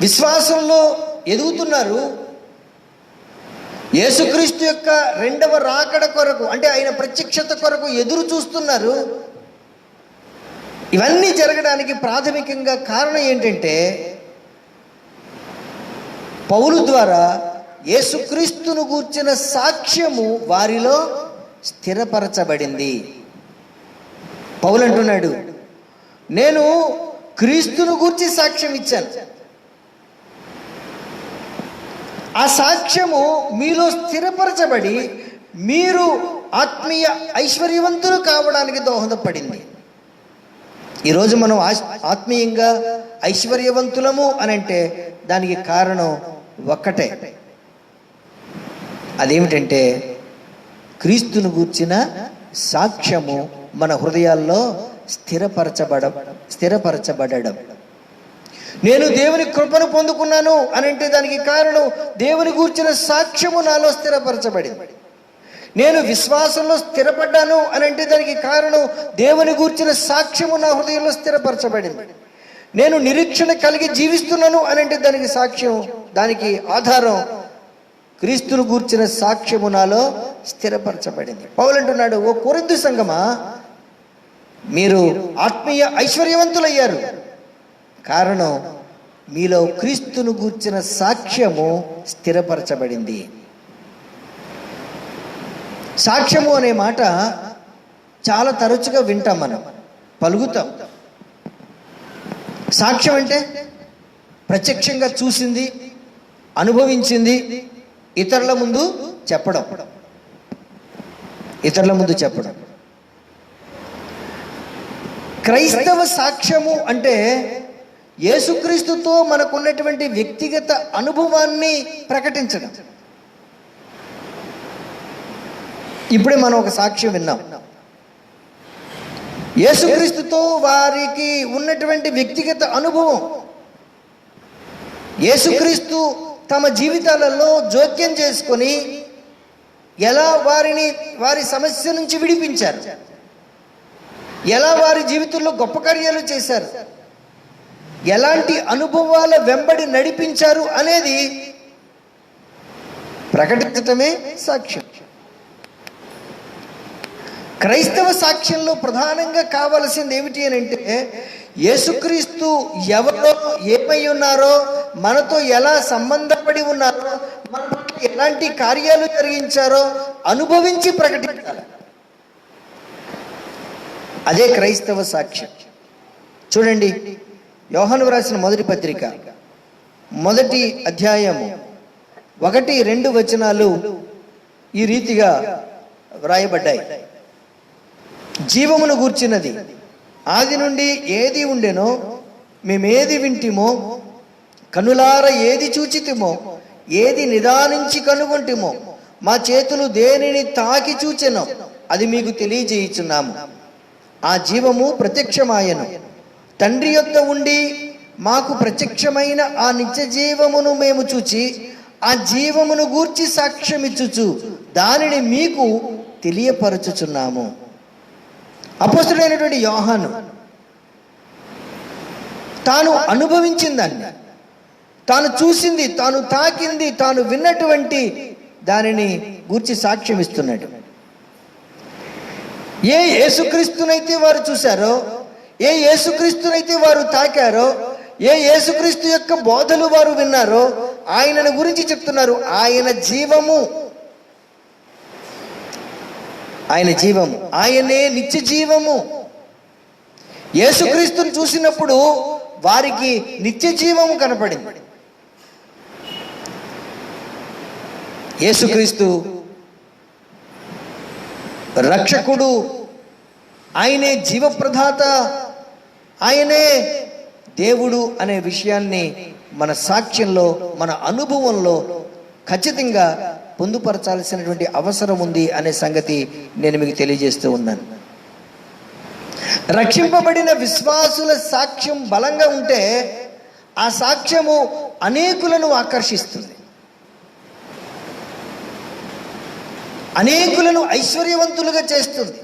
విశ్వాసంలో ఎదుగుతున్నారు, యేసుక్రీస్తు యొక్క 2వ రాకడ కొరకు అంటే ఆయన ప్రత్యక్షత కొరకు ఎదురు చూస్తున్నారు. ఇవన్నీ జరగడానికి ప్రాథమికంగా కారణం ఏంటంటే, పౌలు ద్వారా యేసుక్రీస్తును గూర్చిన సాక్ష్యము వారిలో స్థిరపరచబడింది. పౌలు అంటున్నాడు, నేను క్రీస్తును గూర్చి సాక్ష్యం ఇచ్చాను, ఆ సాక్ష్యము మీలో స్థిరపరచబడి మీరు ఆత్మీయ ఐశ్వర్యవంతులు కావడానికి దోహదపడింది. ఈరోజు మనం ఆత్మీయంగా ఐశ్వర్యవంతులము అని అంటే దానికి కారణం ఒక్కటే, అదేమిటంటే క్రీస్తును గూర్చిన సాక్ష్యము మన హృదయాల్లో స్థిరపరచబడడం. నేను దేవుని కృపను పొందుకున్నాను అని అంటే దానికి కారణం దేవుని గూర్చిన సాక్ష్యము నాలో స్థిరపరచబడింది. నేను విశ్వాసంలో స్థిరపడ్డాను అని అంటే దానికి కారణం దేవుని గూర్చిన సాక్ష్యము నా హృదయంలో స్థిరపరచబడింది. నేను నిరీక్షణ కలిగి జీవిస్తున్నాను అని అంటే దానికి సాక్ష్యం, దానికి ఆధారం క్రీస్తును గూర్చిన సాక్ష్యము నాలో స్థిరపరచబడింది. పౌలు అంటున్నాడు, ఓ కొరింథు సంఘమా, మీరు ఆత్మీయ ఐశ్వర్యవంతులయ్యారు, కారణం మీలో క్రీస్తును గూర్చిన సాక్ష్యము స్థిరపరచబడింది. సాక్ష్యము అనే మాట చాలా తరచుగా వింటాం, మనం పలుకుతాం. సాక్ష్యం అంటే ప్రత్యక్షంగా చూసింది, అనుభవించింది, ఇతరుల ముందు చెప్పడం. క్రైస్తవ సాక్ష్యము అంటే యేసుక్రీస్తుతో మనకున్నటువంటి వ్యక్తిగత అనుభవాన్ని ప్రకటించడం. ఇప్పుడే మనం ఒక సాక్ష్యం విన్నాం. యేసుక్రీస్తుతో వారికి ఉన్నటువంటి వ్యక్తిగత అనుభవం, యేసుక్రీస్తు తమ జీవితాలలో జోక్యం చేసుకొని ఎలా వారి సమస్య నుంచి విడిపించారు. ఎలా వారి జీవితంలో గొప్ప కార్యాలు చేశారు, ఎలాంటి అనుభవాల వెంబడి నడిపించారు అనేది ప్రకటించటమే సాక్ష్యం. క్రైస్తవ సాక్ష్యంలో ప్రధానంగా కావలసింది ఏమిటి అని అంటే, యేసుక్రీస్తు ఎవరో, ఏమై ఉన్నారో, మనతో ఎలా సంబంధపడి ఉన్నారో, మనతో ఎలాంటి కార్యాలు జరిగించారో అనుభవించి ప్రకటించాలి. అదే క్రైస్తవ సాక్ష్యం. చూడండి, యోహాను రాసిన మొదటి పత్రిక 1వ అధ్యాయము 1-2 వచనాలు ఈ రీతిగా వ్రాయబడ్డాయి. జీవమును గూర్చినది ఆది నుండి ఏది ఉండెనో, మేమేది వింటిమో, కనులార ఏది చూచితిమో, ఏది నిదానించి కనుగొంటిమో, మా చేతులు దేనిని తాకి చూచెనో అది మీకు తెలియజేయుచున్నాము. ఆ జీవము ప్రత్యక్షమాయను, తండ్రి యొద్ద ఉండి మాకు ప్రత్యక్షమైన ఆ నిత్య జీవమును మేము చూచి ఆ జీవమును గూర్చి సాక్ష్యమిచ్చుచు దానిని మీకు తెలియపరచుచున్నాము. అపోస్తలుడైనటువంటి యోహాను తాను అనుభవించిందాన్ని, తాను చూసింది, తాను తాకింది, తాను విన్నటువంటి దానిని గూర్చి సాక్ష్యం ఇస్తున్నాడు. ఏ యేసుక్రీస్తునైతే వారు చూశారో, ఏ యేసుక్రీస్తునైతే వారు తాకారో, ఏ యేసుక్రీస్తు యొక్క బోధలు వారు విన్నారో ఆయనను గురించి చెప్తున్నారు. ఆయన జీవము, ఆయన జీవము, ఆయనే నిత్య జీవము. యేసుక్రీస్తుని చూసినప్పుడు వారికి నిత్య జీవము కనపడింది. యేసుక్రీస్తు రక్షకుడు, ఆయనే జీవప్రదాత, ఆయనే దేవుడు అనే విషయాన్ని మన సాక్ష్యంలో, మన అనుభవంలో ఖచ్చితంగా పొందుపరచాల్సినటువంటి అవసరం ఉంది అనే సంగతి నేను మీకు తెలియజేస్తూ ఉన్నాను. రక్షింపబడిన విశ్వాసుల సాక్ష్యం బలంగా ఉంటే ఆ సాక్ష్యము అనేకులను ఆకర్షిస్తుంది, అనేకులను ఐశ్వర్యవంతులుగా చేస్తుంది.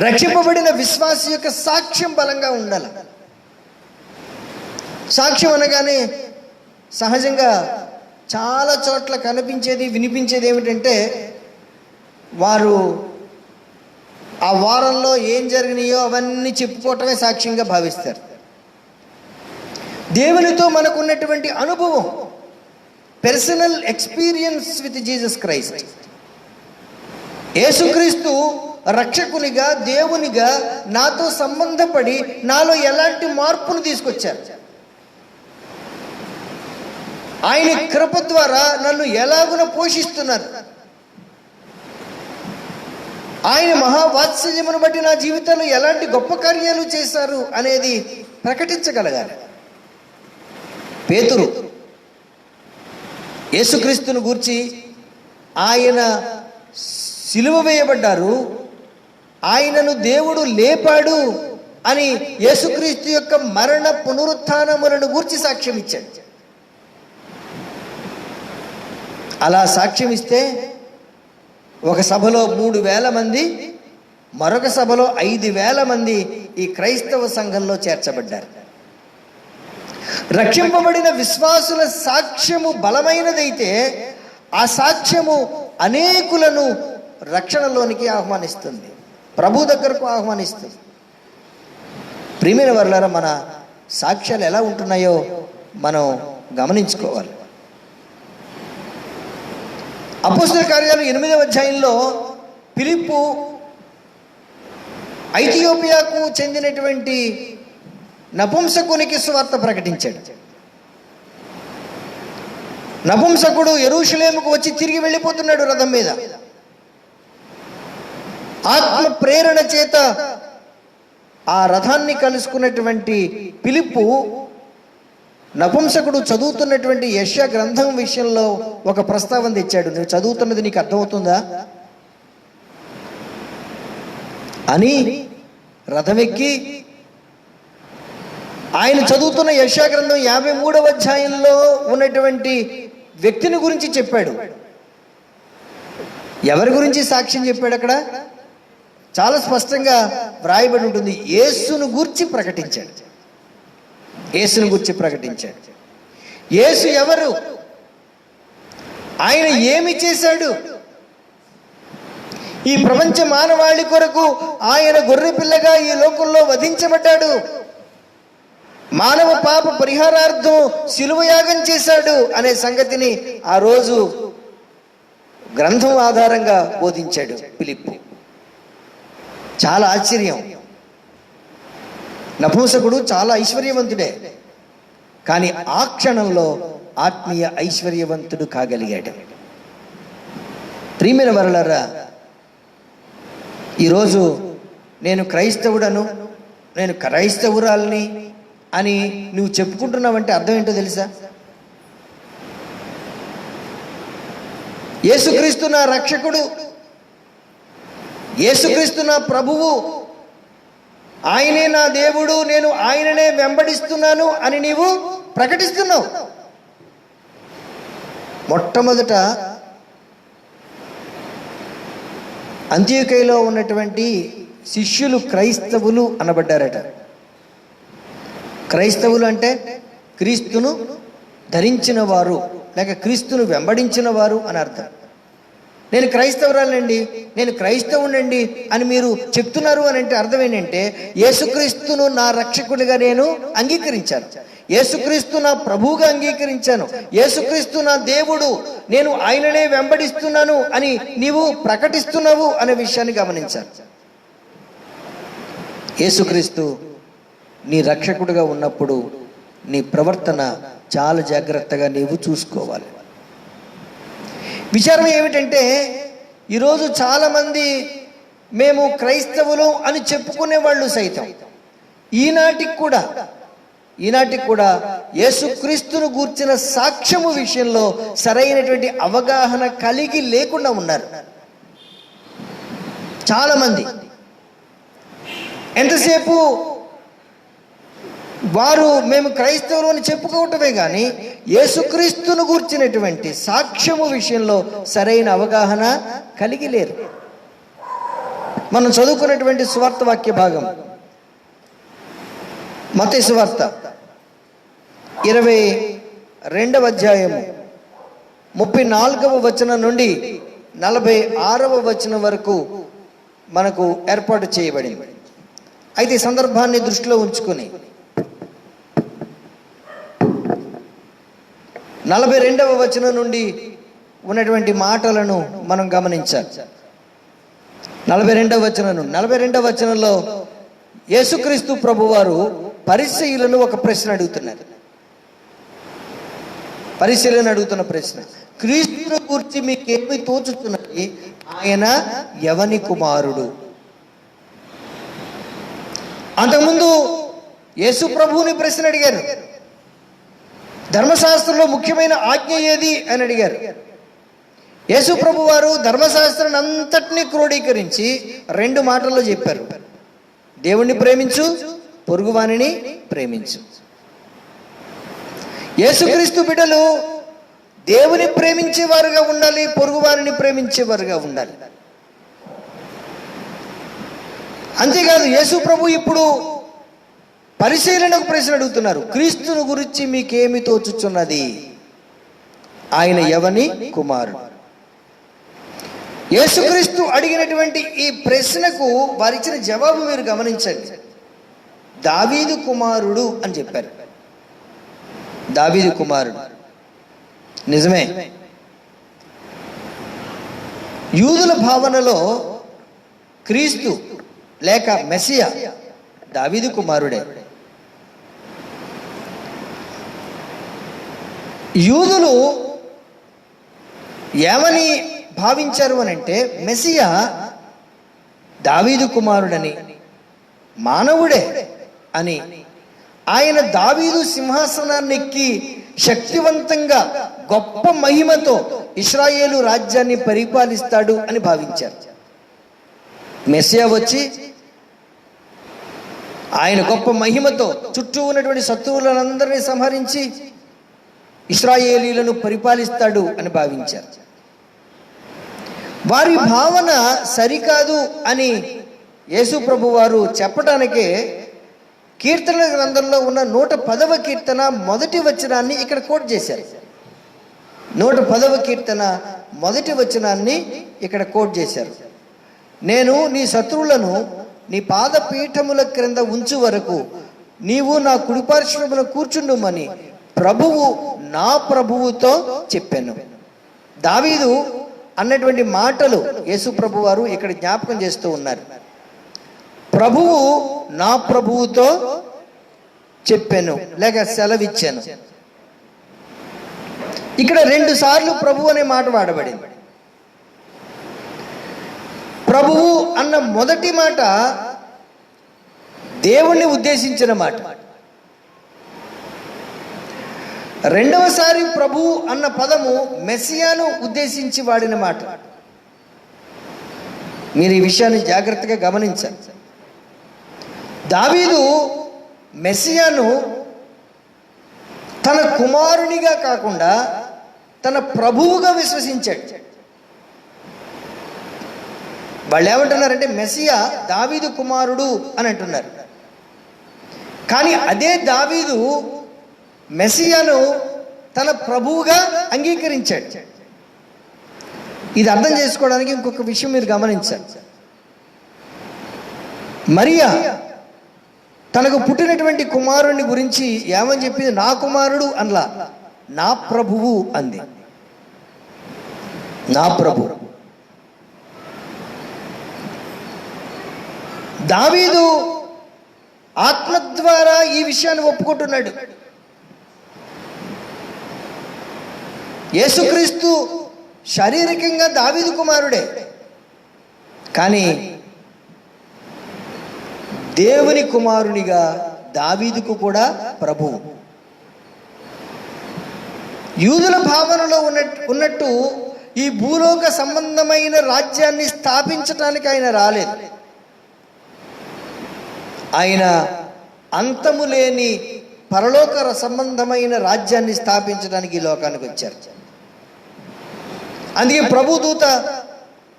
రక్షింపబడిన విశ్వాస యొక్క సాక్ష్యం బలంగా ఉండాలి. సాక్ష్యం అనగానే సహజంగా చాలా చోట్ల కనిపించేది, వినిపించేది ఏమిటంటే, వారు ఆ వారంలో ఏం జరిగినాయో అవన్నీ చెప్పుకోవటమే సాక్ష్యంగా భావిస్తారు. దేవునితో మనకున్నటువంటి అనుభవం, personal experience with Jesus Christ, యేసుక్రీస్తు రక్షకునిగా, దేవునిగా నాతో సంబంధపడి నాలో ఎలాంటి మార్పును తీసుకొచ్చారు, ఆయన కృప ద్వారా నన్ను ఎలాగున పోషిస్తున్నారు, ఆయన మహావాత్సల్యమును బట్టి నా జీవితంలో ఎలాంటి గొప్ప కార్యాలు చేశారు అనేది ప్రకటించగలగాలి. పేతురు యేసుక్రీస్తును గూర్చి, ఆయన సిలువ వేయబడ్డారు, ఆయనను దేవుడు లేపాడు అని యేసుక్రీస్తు యొక్క మరణ పునరుత్థానములను గూర్చి సాక్ష్యం ఇచ్చాడు. అలా సాక్ష్యం ఇస్తే ఒక సభలో 3,000 మంది, మరొక సభలో 5,000 మంది ఈ క్రైస్తవ సంఘంలో చేర్చబడ్డారు. రక్షింపబడిన విశ్వాసుల సాక్ష్యము బలమైనదైతే ఆ సాక్ష్యము అనేకులను రక్షణలోనికి ఆహ్వానిస్తుంది, ప్రభు దగ్గరకు ఆహ్వానిస్తుంది. ప్రియమైన వారలారా, మన సాక్ష్యాలు ఎలా ఉంటున్నాయో మనం గమనించుకోవాలి. అపోస్తల కార్యాలు 8వ అధ్యాయంలో ఫిలిప్పు ఐథియోపియాకు చెందినటువంటి నపుంసకునికి సువార్త ప్రకటించాడు. నపుంసకుడు యెరూషలేముకు వచ్చి తిరిగి వెళ్ళిపోతున్నాడు రథం మీద. ఆత్మ ప్రేరణ చేత ఆ రథాన్ని కలుసుకున్నటువంటి ఫిలిప్పు నపుంసకుడు చదువుతున్నటువంటి యెషయా గ్రంథం విషయంలో ఒక ప్రస్తావన తెచ్చాడు. నువ్వు చదువుతున్నది నీకు అర్థమవుతుందా అని రథమెక్కి ఆయన చదువుతున్న యెషయా గ్రంథం 53వ అధ్యాయంలో ఉన్నటువంటి వ్యక్తిని గురించి చెప్పాడు. ఎవరి గురించి సాక్ష్యం చెప్పాడు అక్కడ? చాలా స్పష్టంగా వ్రాయబడి ఉంటుంది. యేసును గూర్చి ప్రకటించాడు. యేసును గూర్చి ప్రకటించాడు. యేసు ఎవరు? ఆయన ఏమి చేశాడు? ఈ ప్రపంచ మానవాళి కొరకు ఆయన గొర్రె పిల్లగా ఈ లోకంలో వధించబడ్డాడు. మానవ పాప పరిహారార్థం శిలువ యాగం చేశాడు అనే సంగతిని ఆ రోజు గ్రంథం ఆధారంగా బోధించాడు ఫిలిప్పు. చాలా ఆశ్చర్యం. నపుంసకుడు చాలా ఐశ్వర్యవంతుడే, కానీ ఆ క్షణంలో ఆత్మీయ ఐశ్వర్యవంతుడు కాగలిగాడు. ప్రియమైన వరలరా, ఈరోజు నేను క్రైస్తవుడను, నేను క్రైస్తవురాల్ని అని నువ్వు చెప్పుకుంటున్నావంటే అర్థం ఏంటో తెలుసా? యేసుక్రీస్తు నా రక్షకుడు, యేసుక్రీస్తు నా ప్రభువు, ఆయనే నా దేవుడు, నేను ఆయననే వెంబడిస్తున్నాను అని నీవు ప్రకటిస్తున్నావు. మొట్టమొదట అంత్యోక్యలో ఉన్నటువంటి శిష్యులు క్రైస్తవులు అనబడ్డారట. క్రైస్తవులు అంటే క్రీస్తును ధరించిన వారు, లేక క్రీస్తును వెంబడించిన వారు అని అర్థం. నేను క్రైస్తవురాలండి, నేను క్రైస్తవునండి అని మీరు చెప్తున్నారు అని అంటే అర్థం ఏంటంటే, యేసుక్రీస్తును నా రక్షకుడిగా నేను అంగీకరించాను, యేసుక్రీస్తు నా ప్రభువుగా అంగీకరించాను, యేసుక్రీస్తు నా దేవుడు, నేను ఆయననే వెంబడిస్తున్నాను అని నీవు ప్రకటిస్తున్నావు అనే విషయాన్ని గమనించాను. యేసుక్రీస్తు నీ రక్షకుడిగా ఉన్నప్పుడు నీ ప్రవర్తన చాలా జాగ్రత్తగా నీవు చూసుకోవాలి. విచారం ఏమిటంటే, ఈరోజు చాలామంది మేము క్రైస్తవులు అని చెప్పుకునే వాళ్ళు సైతం ఈనాటికి కూడా యేసుక్రీస్తును గూర్చిన సాక్ష్యము విషయంలో సరైనటువంటి అవగాహన కలిగి లేకుండా ఉన్నారు చాలామంది. ఎంతసేపు వారు మేము క్రైస్తవులు అని చెప్పుకోవటమే కానీ యేసుక్రీస్తును గూర్చినటువంటి సాక్ష్యము విషయంలో సరైన అవగాహన కలిగి లేరు. మనం చదువుకున్నటువంటి సువార్త వాక్య భాగం మత్తయి సువార్త 22వ అధ్యాయము 34వ వచనం నుండి 46వ వచనం వరకు మనకు ఏర్పాటు చేయబడింది. అయితే ఈ సందర్భాన్ని దృష్టిలో ఉంచుకొని 42వ వచనం నుండి ఉన్నటువంటి మాటలను మనం గమనించాలి. 42వ వచనంలో యేసుక్రీస్తు ప్రభువారు పరిసయ్యులను ఒక ప్రశ్న అడుగుతున్నారు. పరిశీలన అడుగుతున్న ప్రశ్న, క్రీస్తును గురించి మీకేమి తోచుతున్నది? ఆయన ఎవని కుమారుడు? అంతకుముందు యేసు ప్రభువుని ప్రశ్న అడిగారు. ధర్మశాస్త్రంలో ముఖ్యమైన ఆజ్ఞ ఏది అని అడిగారు. యేసు ప్రభు వారు ధర్మశాస్త్రాన్ని అంతటినీ క్రోడీకరించి 2 మాటల్లో చెప్పారు: దేవుణ్ణి ప్రేమించు, పొరుగువానిని ప్రేమించు. యేసుక్రీస్తు బిడ్డలు దేవుని ప్రేమించేవారుగా ఉండాలి, పొరుగువారిని ప్రేమించేవారుగా ఉండాలి. అంతేకాదు, యేసు ప్రభు ఇప్పుడు పరిశీలనకు ప్రశ్న అడుగుతున్నారు. క్రీస్తును గురించి మీకేమి తోచుచున్నది? ఆయన ఎవని కుమారుడు? యేసుక్రీస్తు అడిగినటువంటి ఈ ప్రశ్నకు వారిచ్చిన జవాబు మీరు గమనించండి. దావీదు కుమారుడు అని చెప్పారు. దావీదు కుమారుడు. నిజమే, యూదుల భావనలో క్రీస్తు లేక మెస్సియా దావీదు కుమారుడే. యూదులు ఏమని భావించారు అని అంటే, మెస్సియా దావీదు కుమారుడని, మానవుడే అని, ఆయన దావీదు సింహాసనాన్ని ఎక్కి శక్తివంతంగా గొప్ప మహిమతో ఇశ్రాయేలు రాజ్యాన్ని పరిపాలిస్తాడు అని భావించారు. మెస్సియా వచ్చి ఆయన గొప్ప మహిమతో చుట్టూ ఉన్నటువంటి శత్రువులందరినీ సంహరించి ఇశ్రాయేలీలను పరిపాలిస్తాడు అని భావించారు. వారి భావన సరికాదు అని యేసు ప్రభు వారు చెప్పడానికే కీర్తన గ్రంథంలో ఉన్న 110వ కీర్తన మొదటి వచనాన్ని ఇక్కడ కోట్ చేశారు. 110వ కీర్తన మొదటి వచనాన్ని ఇక్కడ కోట్ చేశారు. నేను నీ శత్రువులను నీ పాదపీఠముల క్రింద ఉంచు వరకు నీవు నా కుడిపార్శ్వమున కూర్చుండుమని ప్రభువు నా ప్రభువుతో చెప్పాను. దావీదు అన్నటువంటి మాటలు యేసు ప్రభు వారు ఇక్కడ జ్ఞాపకం చేస్తూ ఉన్నారు. ప్రభువు నా ప్రభువుతో చెప్పాను లేక సెలవిచ్చాను. ఇక్కడ 2 సార్లు ప్రభు అనే మాట వాడబడింది. ప్రభువు అన్న మొదటి మాట దేవుణ్ణి ఉద్దేశించిన మాట. రెండవసారి ప్రభు అన్న పదము మెస్సియాను ఉద్దేశించి వాడిన మాట. మీరు ఈ విషయాన్ని జాగ్రత్తగా గమనించాలి. దావీదు మెస్సియాను తన కుమారునిగా కాకుండా తన ప్రభువుగా విశ్వసించాడు. వాళ్ళు ఏమంటున్నారంటే మెస్సియా దావీదు కుమారుడు అని అంటున్నారు. కానీ అదే దావీదు మెస్సియాను తన ప్రభువుగా అంగీకరించాడు. ఇది అర్థం చేసుకోవడానికి ఇంకొక విషయం మీరు గమనించాలి. మరియా తనకు పుట్టినటువంటి కుమారుని గురించి ఏమని చెప్పింది? నా కుమారుడు అనలా, నా ప్రభువు అంది. నా ప్రభు. దావీదు ఆత్మ ద్వారా ఈ విషయాన్ని ఒప్పుకుంటున్నాడు. యేసుక్రీస్తు శారీరకంగా దావీదు కుమారుడే, కానీ దేవుని కుమారునిగా దావీదుకు కూడా ప్రభువు. యూదుల భావనలో ఉన్నట్టు ఈ భూలోక సంబంధమైన రాజ్యాన్ని స్థాపించటానికి ఆయన రాలేదు. ఆయన అంతము లేని పరలోక సంబంధమైన రాజ్యాన్ని స్థాపించడానికి ఈ లోకానికి వచ్చారు. అందుకే ప్రభు దూత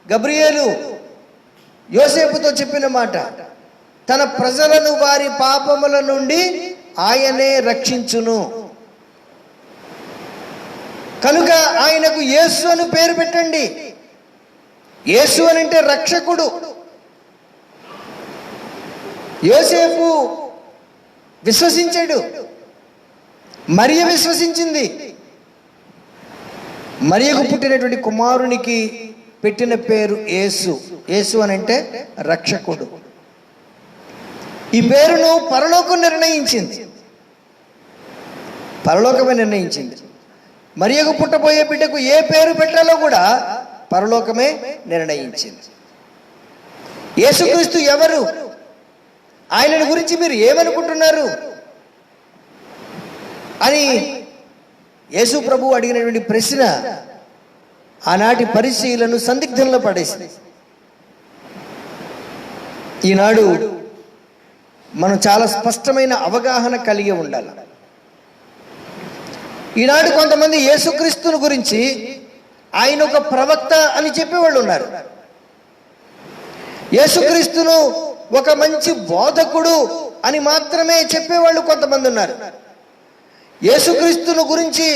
గబ్రియేలు యోసేపుతో చెప్పిన మాట, తన ప్రజలను వారి పాపముల నుండి ఆయనే రక్షించును. కనుక ఆయనకు యేసు అని పేరు పెట్టండి. యేసు అని అంటే రక్షకుడు. యోసేపు విశ్వసించాడు, మరియ విశ్వసించింది. మరియకు పుట్టినటువంటి కుమారునికి పెట్టిన పేరు యేసు. యేసు అని అంటే రక్షకుడు. ఈ పేరును పరలోకం నిర్ణయించింది. పరలోకమే నిర్ణయించింది. మరియకు పుట్టబోయే బిడ్డకు ఏ పేరు పెట్టాలో కూడా పరలోకమే నిర్ణయించింది. యేసుక్రీస్తు ఎవరు? ఆయనను గురించి మీరు ఏమనుకుంటున్నారు అని యేసు ప్రభు అడిగినటువంటి ప్రశ్న ఆనాటి పరిచయులను సందిగ్ధంలో పడేసింది. ఈనాడు మనం చాలా స్పష్టమైన అవగాహన కలిగి ఉండాలి. ఈనాడు కొంతమంది యేసుక్రీస్తుని గురించి ఆయన ఒక ప్రవక్త అని చెప్పేవాళ్ళు ఉన్నారు. యేసుక్రీస్తును ఒక మంచి బోధకుడు అని మాత్రమే చెప్పేవాళ్ళు కొంతమంది ఉన్నారు. యేసుక్రీస్తును గురించి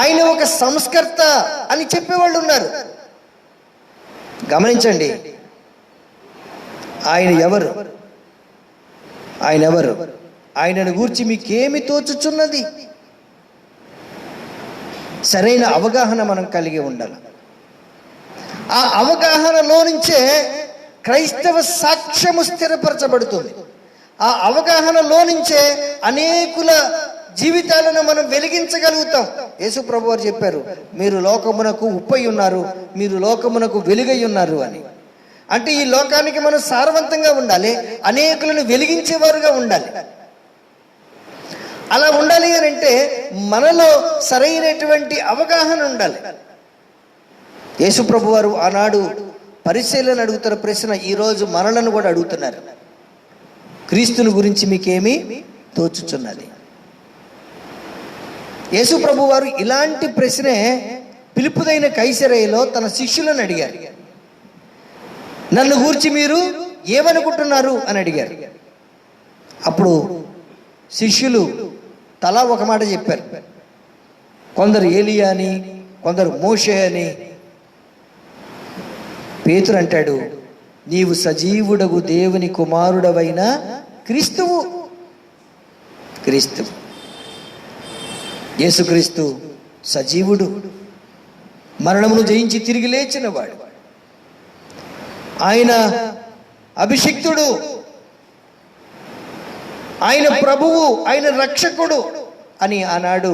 ఆయన ఒక సంస్కర్త అని చెప్పేవాళ్ళు ఉన్నారు. గమనించండి, ఆయన ఎవరు? ఆయన ఎవరు? ఆయనను గూర్చి మీకేమి తోచుచున్నది? సరైన అవగాహన మనం కలిగి ఉండాలి. ఆ అవగాహనలో నుంచే క్రైస్తవ సాక్ష్యము స్థిరపరచబడుతుంది. ఆ అవగాహనలో నుంచే అనేకుల జీవితాలను మనం వెలిగించగలుగుతాం. యేసు ప్రభు వారు చెప్పారు, మీరు లోకమునకు ఉప్పై ఉన్నారు, మీరు లోకమునకు వెలుగై ఉన్నారు అని. అంటే ఈ లోకానికి మనం సారవంతంగా ఉండాలి, అనేకులను వెలిగించేవారుగా ఉండాలి. అలా ఉండాలి అని అంటే మనలో సరైనటువంటి అవగాహన ఉండాలి. యేసు ప్రభు వారు ఆనాడు పరిశీలన అడుగుతున్న ప్రశ్న ఈరోజు మనలను కూడా అడుగుతున్నారు. క్రీస్తుని గురించి మీకేమి తోచుచున్నది? యేసు ప్రభు వారు ఇలాంటి ప్రశ్నే పిలుపుదైన కైసరయ్యలో తన శిష్యులను అడిగారు. నన్ను గూర్చి మీరు ఏమనుకుంటున్నారు అని అడిగారు. అప్పుడు శిష్యులు తలా ఒక మాట చెప్పారు. కొందరు ఏలియా అని, కొందరు మోషే అని. పేతురు అంటాడు, నీవు సజీవుడగు దేవుని కుమారుడవైన క్రీస్తువు. క్రీస్తు యేసుక్రీస్తు సజీవుడు, మరణమును జయించి తిరిగి లేచినవాడు. ఆయన అభిషిక్తుడు, ఆయన ప్రభువు, ఆయన రక్షకుడు అని ఆనాడు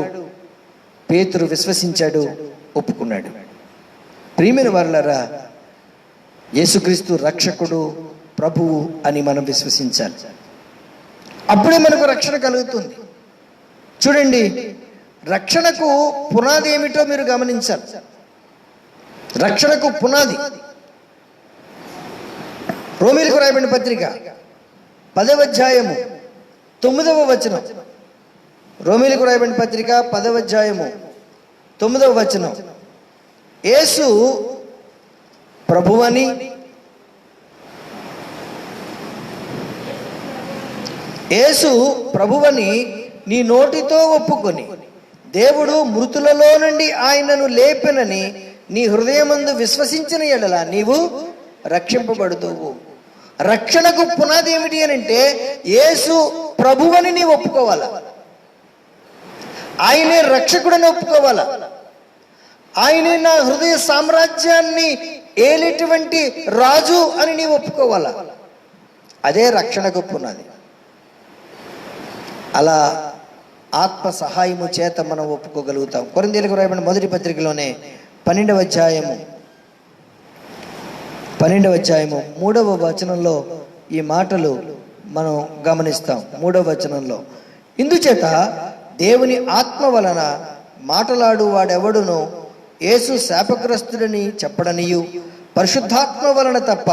పేతురు విశ్వసించాడు, ఒప్పుకున్నాడు. ప్రియమైన వారలారా, యేసుక్రీస్తు రక్షకుడు, ప్రభువు అని మనం విశ్వసించాలి. అప్పుడే మనకు రక్షణ కలుగుతుంది. చూడండి, రక్షణకు పునాది ఏమిటో మీరు గమనించాలి. రక్షణకు పునాది రోమీలకు రాయబడిన పత్రిక 10వ అధ్యాయము 9వ వచనం. రోమీలకు రాయబడిన పత్రిక 10వ అధ్యాయము 9వ వచనం. యేసు ప్రభువని నీ నోటితో ఒప్పుకొని దేవుడు మృతులలో నుండి ఆయనను లేపెనని నీ హృదయమందు విశ్వసించిన యెడల నీవు రక్షింపబడుతావు. రక్షణకు పునాది ఏమిటి అని అంటే యేసు ప్రభువని నీవు ఒప్పుకోవాలా, ఆయనే రక్షకుడని ఒప్పుకోవాలా, ఆయనే నా హృదయ సామ్రాజ్యాన్ని ఏలేటువంటి రాజు అని నీవు ఒప్పుకోవాలా. అదే రక్షణకు పునాది. అలా ఆత్మ సహాయము చేత మనం ఒప్పుకోగలుగుతాం. కొరింథీయులకు రాయబడిన మొదటి పత్రికలోనే 12వ అధ్యాయము 3వ వచనంలో ఈ మాటలు మనం గమనిస్తాం. 3వ వచనంలో, ఇందుచేత దేవుని ఆత్మ వలన మాటలాడు వాడెవడునో యేసు శాపగ్రస్తుడని చెప్పడనియు, పరిశుద్ధాత్మ వలన తప్ప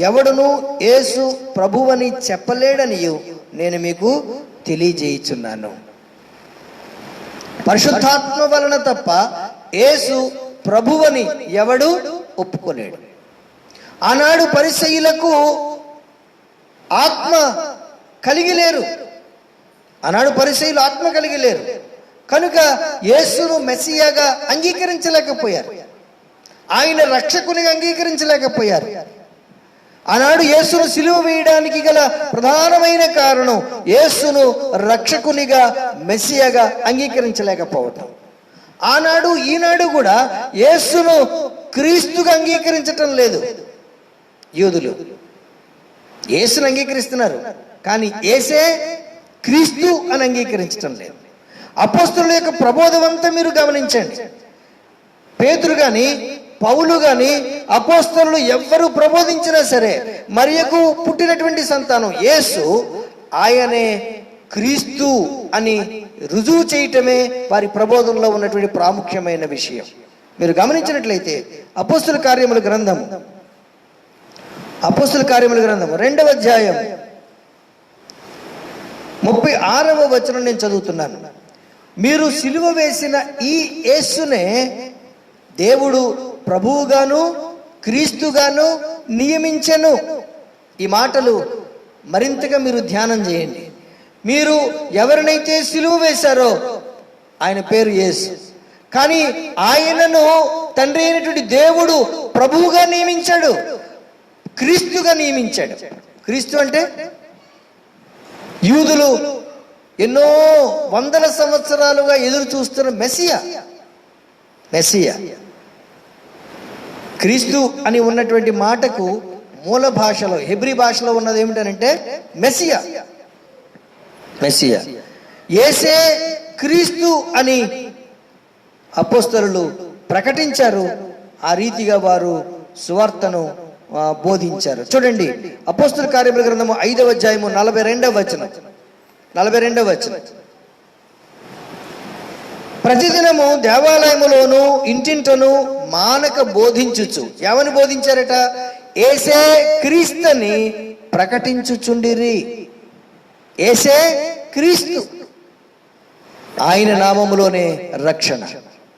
ఎవడును యేసు ప్రభువని చెప్పలేడనియు నేను మీకు తెలియజేయుచున్నాను. పరిశుద్ధాత్మ వలన తప్ప యేసు ప్రభువని ఎవడు ఒప్పుకోలేడు. ఆనాడు పరిసయ్యులకు ఆత్మ కలిగి లేరు. కనుక యేసును మెస్సియాగా అంగీకరించలేకపోయారు, ఆయన రక్షకునిగా అంగీకరించలేకపోయారు. ఆనాడు యేసును సిలువ వేయడానికి గల ప్రధానమైన కారణం యేసును రక్షకునిగా మెస్సియాగా అంగీకరించలేకపోవటం. ఆనాడు ఈనాడు కూడా యేసును క్రీస్తుగా అంగీకరించటం లేదు. యూదులు యేసును అంగీకరిస్తున్నారు, కానీ యేసే క్రీస్తు అని అంగీకరించటం లేదు. అపోస్తలుల యొక్క ప్రబోధం అంతా మీరు గమనించండి. పేతురు గాని, పౌలు గాని, అపోస్తలులు ఎవ్వరు ప్రబోధించినా సరే మరియకు పుట్టినటువంటి సంతానం యేసు, ఆయనే క్రీస్తు అని రుజువు చేయటమే వారి ప్రబోధంలో ఉన్నటువంటి ప్రాముఖ్యమైన విషయం. మీరు గమనించినట్లయితే అపోస్తల కార్యముల గ్రంథం 2వ అధ్యాయం 36వ వచనం నేను చదువుతున్నాను. మీరు సిలువ వేసిన ఈ యేసునే దేవుడు ప్రభువుగాను క్రీస్తుగాను నియమించెను. ఈ మాటలు మరింతగా మీరు ధ్యానం చేయండి. మీరు ఎవరినైతే సిలువ వేశారో ఆయన పేరు యేసు, కానీ ఆయనను తండ్రి అయినటువంటి దేవుడు ప్రభువుగా నియమించాడు, క్రీస్తుగా నియమించాడు. క్రీస్తు అంటే యూదులు ఎన్నో వందల సంవత్సరాలుగా ఎదురు చూస్తున్న మెస్సియా. క్రీస్తు అని ఉన్నటువంటి మాటకు మూల భాషలో హెబ్రీ భాషలో ఉన్నది ఏమిటనంటే మెస్సియా. యేసే క్రీస్తు అని అపోస్తలులు ప్రకటించారు. ఆ రీతిగా వారు సువార్తను బోధించారు. చూడండి, అపోస్తల కార్యముల గ్రంథము 5వ అధ్యాయము 42వ వచనం. ప్రతిదినము దేవాలయములోను ఇంటింటను మానక బోధించుచు. ఏమని బోధించారట? యేసే క్రీస్తుని ప్రకటించుచుండిరి. యేసే క్రీస్తు, ఆయన నామములోనే రక్షణ.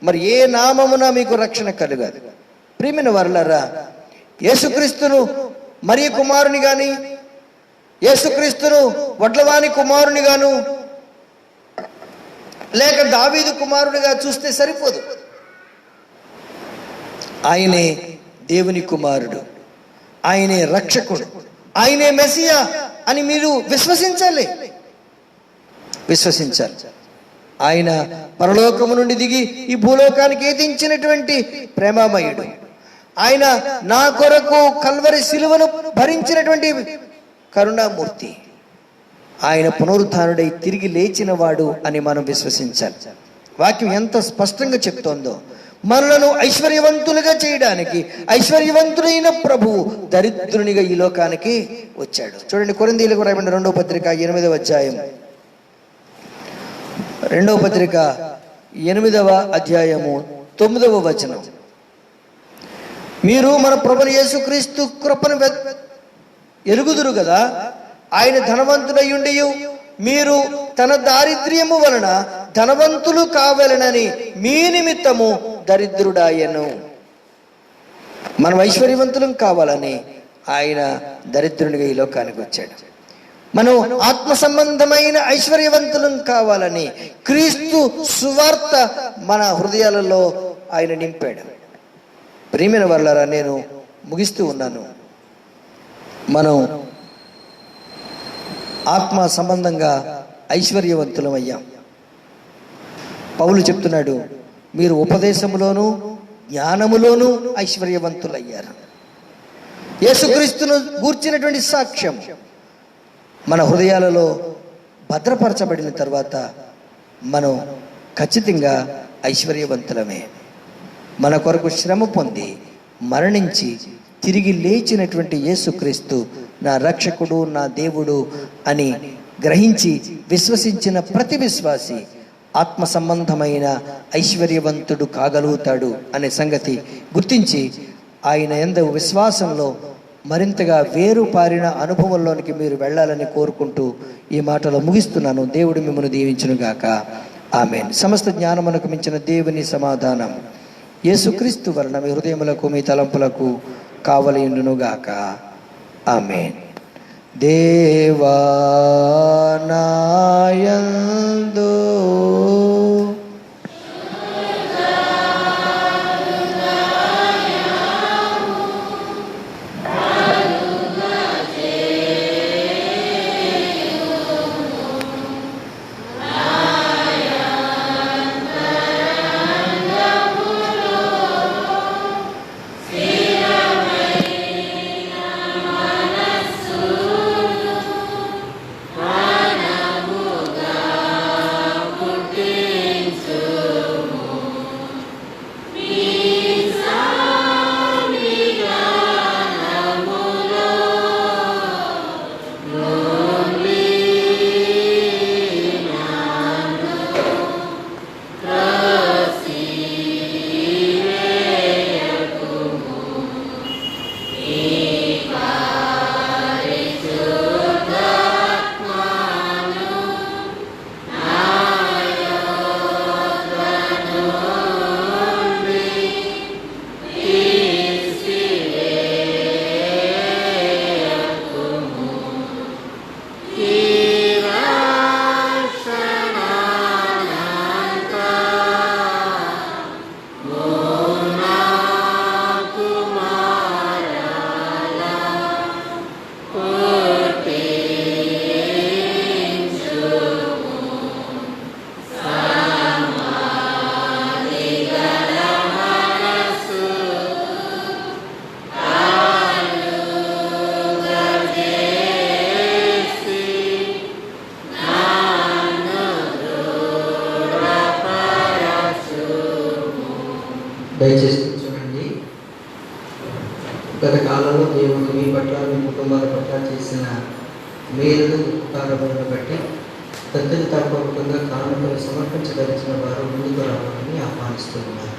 మరి ఏ నామమున మీకు రక్షణ కలుగదు? ప్రియమైన వారలారా, యేసుక్రీస్తును మరియ కుమారుని గాని యేసుక్రీస్తును వడ్లవాని కుమారుని గాను లేక దావీదు కుమారుడిగా చూస్తే సరిపోదు. ఆయనే దేవుని కుమారుడు, ఆయనే రక్షకుడు, ఆయనే మెస్సియా అని మీరు విశ్వసించాలి. ఆయన పరలోకము నుండి దిగి ఈ భూలోకానికి ఏదించినటువంటి ప్రేమామయుడు. ఆయన నా కొరకు కల్వరి శిలువను భరించినటువంటి కరుణామూర్తి. ఆయన పునరుద్ధానుడై తిరిగి లేచిన వాడు అని మనం విశ్వసించాలి. వాక్యం ఎంత స్పష్టంగా చెప్తోందో, మనలను ఐశ్వర్యవంతులుగా చేయడానికి ఐశ్వర్యవంతుడైన ప్రభువు దరిద్రునిగా ఈ లోకానికి వచ్చాడు. చూడండి, కొరింథీయులకు రాయబడిన 2వ పత్రిక 8వ అధ్యాయం, 2వ పత్రిక 8వ అధ్యాయము 9వ వచనం. మీరు మన ప్రభువు యేసుక్రీస్తు కృపను ఎరుగుదురు కదా. ఆయన ధనవంతుడయ్యుండి మీరు తన దారిద్ర్యము వలన ధనవంతులు కావాలనని మీ నిమిత్తము దరిద్రుడాయను. మనం ఐశ్వర్యవంతులం కావాలని ఆయన దరిద్రునిగా ఈ లోకానికి వచ్చాడు. మనం ఆత్మ సంబంధమైన ఐశ్వర్యవంతులం కావాలని క్రీస్తు సువార్త మన హృదయాలలో ఆయన నింపాడు. ప్రియమైన వాళ్ళారా, నేను ముగిస్తూ ఉన్నాను. మనం ఆత్మ సంబంధంగా ఐశ్వర్యవంతులం అయ్యాం. పౌలు చెప్తున్నాడు, మీరు ఉపదేశములోను జ్ఞానములోను ఐశ్వర్యవంతులయ్యారు. యేసుక్రీస్తును గూర్చినటువంటి సాక్ష్యం మన హృదయాలలో భద్రపరచబడిన తర్వాత మనం ఖచ్చితంగా ఐశ్వర్యవంతులమే. మన కొరకు శ్రమ పొంది మరణించి తిరిగి లేచినటువంటి యేసుక్రీస్తు నా రక్షకుడు, నా దేవుడు అని గ్రహించి విశ్వసించిన ప్రతి విశ్వాసి ఆత్మ సంబంధమైన ఐశ్వర్యవంతుడు కాగలుగుతాడు అనే సంగతి గుర్తించి ఆయన యందు విశ్వాసంలో మరింతగా వేరుపారిన అనుభవంలోనికి మీరు వెళ్ళాలని కోరుకుంటూ ఈ మాటలో ముగిస్తున్నాను. దేవుడు మిమ్మల్ని దీవించునుగాక. ఆమేన్. సమస్త జ్ఞానమునకు మించిన దేవుని సమాధానం యేసుక్రీస్తు వలన మీ హృదయములకు మీ తలంపులకు కావలియుండునుగాక. ఆమేన్. దేవా నాయందు దయచేసి చూడండి. గత కాలంలో దేవుడు మీ పట్ల మీ కుటుంబాల పట్ల చేసిన మేలు ఉపకారములను బట్టి కృతజ్ఞతాపూర్వకంగా కానుకలు సమర్పించదలిచిన వారు ముందుకు రావాలని ఆహ్వానిస్తున్నారు.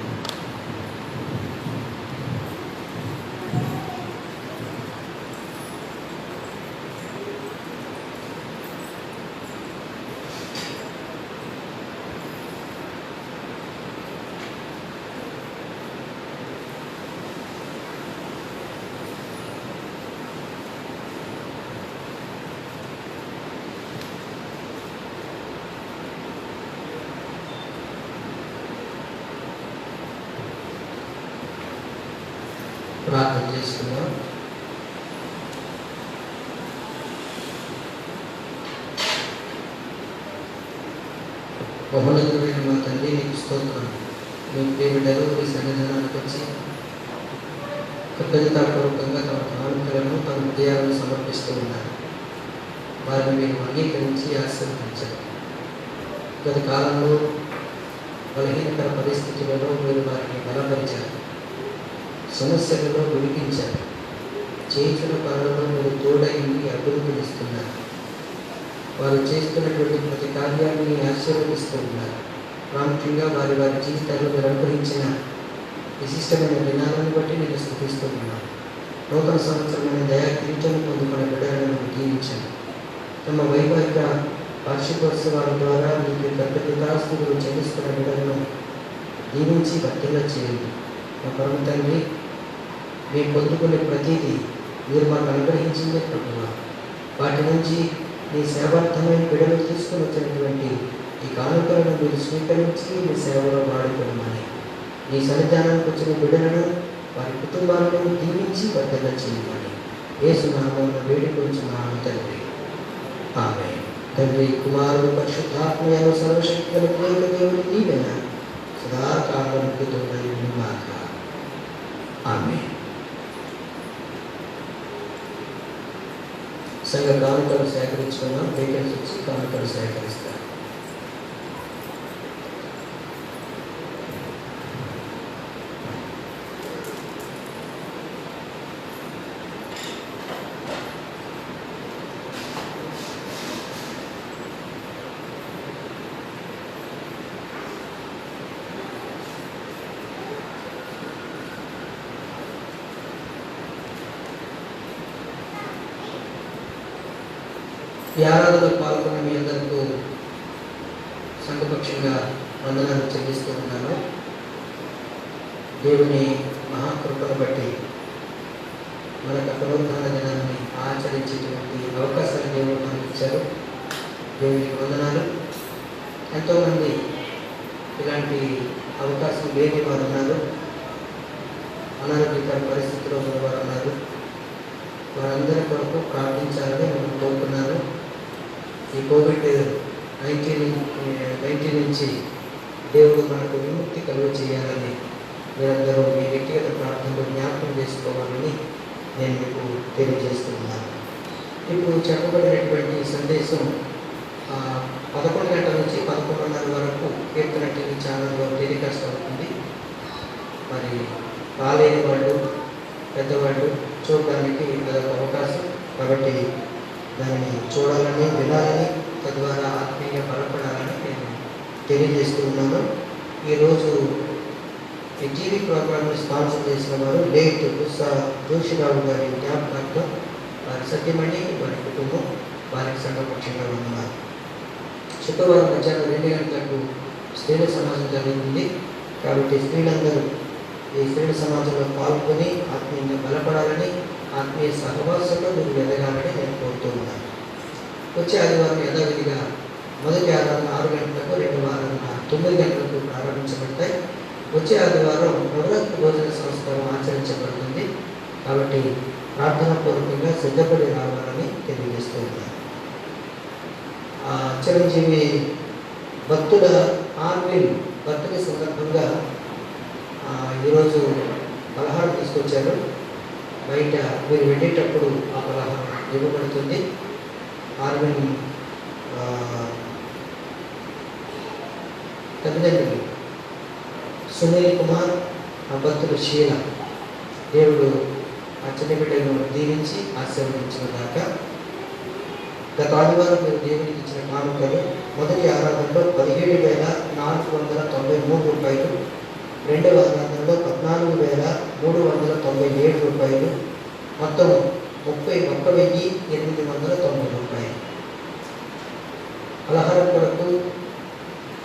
ప్రార్థన చేసుకుందాం. బహుళమైన మా తండ్రి నీకు స్తోత్రం. మీ ప్రియబిడ్డలు ఈ సన్నిధానానికి వచ్చి కృతజ్ఞతాపూర్వకంగా తమ కానుకలను తమ హృదయాలను సమర్పిస్తూ ఉన్నారు. వారిని మీరు అంగీకరించి ఆశీర్వదించారు. గత కాలంలో బలహీనకర పరిస్థితులలో మీరు వారిని బలపరిచారు, సమస్యలలో విడిపించారు, చేయించిన పనులలో మీరు తోడైంది అభివృద్ధినిస్తున్నారు. వారు చేస్తున్నటువంటి ప్రతి కార్యాన్ని ఆశీర్వదిస్తూ ఉన్నారు. ప్రాముఖ్యంగా వారి వారి జీవితాల్లో మీరు అనుగ్రహించిన విశిష్టమైన దినాలను బట్టి నేను స్థుతిస్తూ ఉన్నాను. నూతన సంవత్సరమైన దయా కిరీటం పొందుకున్న బిడ్డలను దీవించాను. తమ వైవాహిక వార్షికోత్సవాల ద్వారా మీకు కృతజ్ఞతాస్తుతులు చెల్లిస్తున్న బిడ్డలను దీవించి వర్తిల్ల చేయండి. మా పరమ తండ్రి, మేము పొందుకునే ప్రతిదీ మీరు మాకు అనుగ్రహించిందే ప్రభువా. వాటి నుంచి మీ సేవార్థమైన బిడ్డలు తీసుకుని వచ్చినటువంటి ఈ కానుకలను మీరు స్వీకరించి మీ సేవలో వాడుకోమని, మీ సన్నిధానానికి వచ్చిన బిడ్డలను వారి కుటుంబాలను దీవించి వర్తిల్ల చేయమని యేసు నామమున వేడుకొంచున్నాము తండ్రి. ఆమేన్. తండ్రి, కుమారుడు, పరిశుద్ధాత్మయను సర్వశక్తుల ప్రేమ దేవుని దీవెన సదాకాలముకు తోడైయుండుగాక. ఆమేన్. సంఘ కానుకలు సేకరించుకున్నాం. వేకెన్సీ వచ్చి కానుకలు సేకరిస్తారు. ఈ ఆరాధనలో పాల్గొన్న మీ అందరికీ సంఘపక్షంగా వందనాలు చెల్లిస్తూ ఉన్నాను. దేవుని మహాకృపను బట్టి మనకు పునరుద్ధాన దినాన్ని ఆచరించేటువంటి అవకాశాన్ని దేవుడు మనకు ఇచ్చారు. దేవునికి వందనాలు. ఎంతోమంది ఇలాంటి అవకాశం లేని వారు ఉన్నారు, అనారోగ్యకర పరిస్థితిలో ఉన్నవారు ఉన్నారు. వారందరి కొరకు ప్రార్థించాలని నేను కోరుకున్నాను. ఈ కోవిడ్-19 నుంచి దేవుడు మనకు విముక్తి కలుగ చేయాలని మీరందరూ మీ వ్యక్తిగత ప్రార్థనలో జ్ఞాపకం చేసుకోవాలని నేను మీకు తెలియజేస్తున్నాను. ఇప్పుడు చెప్పబడినటువంటి సందేశం 11 గంటల నుంచి 11:30 వరకు కీర్తన టీవీ ఛానల్లో టెలికాస్ట్ అవుతుంది. మరి రాలేని వాళ్ళు, పెద్దవాళ్ళు చూడడానికి అదొక అవకాశం. కాబట్టి దాన్ని చూడాలని, వినాలని, తద్వారా ఆత్మీయంగా బలపడాలని నేను తెలియజేస్తూ ఉన్నాను. ఈరోజు ఈ టీవీ ప్రోగ్రామ్ని స్పాన్సర్ చేసిన వారు లేట్ జోషిరావు గారి జ్ఞాపకార్థం వారి సత్యమణి, వారి కుటుంబం, వారికి సంఘపక్షంగా ఉన్నారు. శుక్రవారం మధ్యాహ్నం 2 గంటలకు స్త్రీల సమాజం జరుగుతుంది. కాబట్టి స్త్రీలందరూ ఈ స్త్రీల సమాజంలో పాల్గొని ఆత్మీయంగా బలపడాలని, ఆత్మీయ సహవాసంలో మీరు ఎదగాలని నేను కోరుతూ ఉన్నాను. వచ్చే ఆదివారం యథావిధిగా మొదటి ఆరాధన 6 గంటలకు, రెండవ ఆరాధన 9 గంటలకు ప్రారంభించబడతాయి. వచ్చే ఆదివారం నవరాత్రి భోజన సంస్కారం ఆచరించబడుతుంది. కాబట్టి ప్రార్థనాపూర్వకంగా సిద్ధపడి రావాలని తెలియజేస్తూ ఉన్నాను. చిరంజీవి భక్తుల ఆర్విల్ బర్త్డే సందర్భంగా ఈరోజు పలహారం తీసుకొచ్చారు. బయట మీరు వెళ్ళేటప్పుడు ఆ పలహారం ఇవ్వబడుతుంది. ఆర్విన్ తల్లిదండ్రులు సునీల్ కుమార్, ఆ భక్తుడు శీల, దేవుడు ఆ చిన్న బిడ్డను దీవించి ఆశీర్వదించిన దాకా. గత ఆదివారం మీరు దేవునికి ఇచ్చిన కానుకలు మొదటి ఆరాధనలో 17,493 రూపాయలు, రెండవ ఆరాధనలో 14,397 రూపాయలు, మొత్తం 31,890 రూపాయలు. పలహారం కొరకు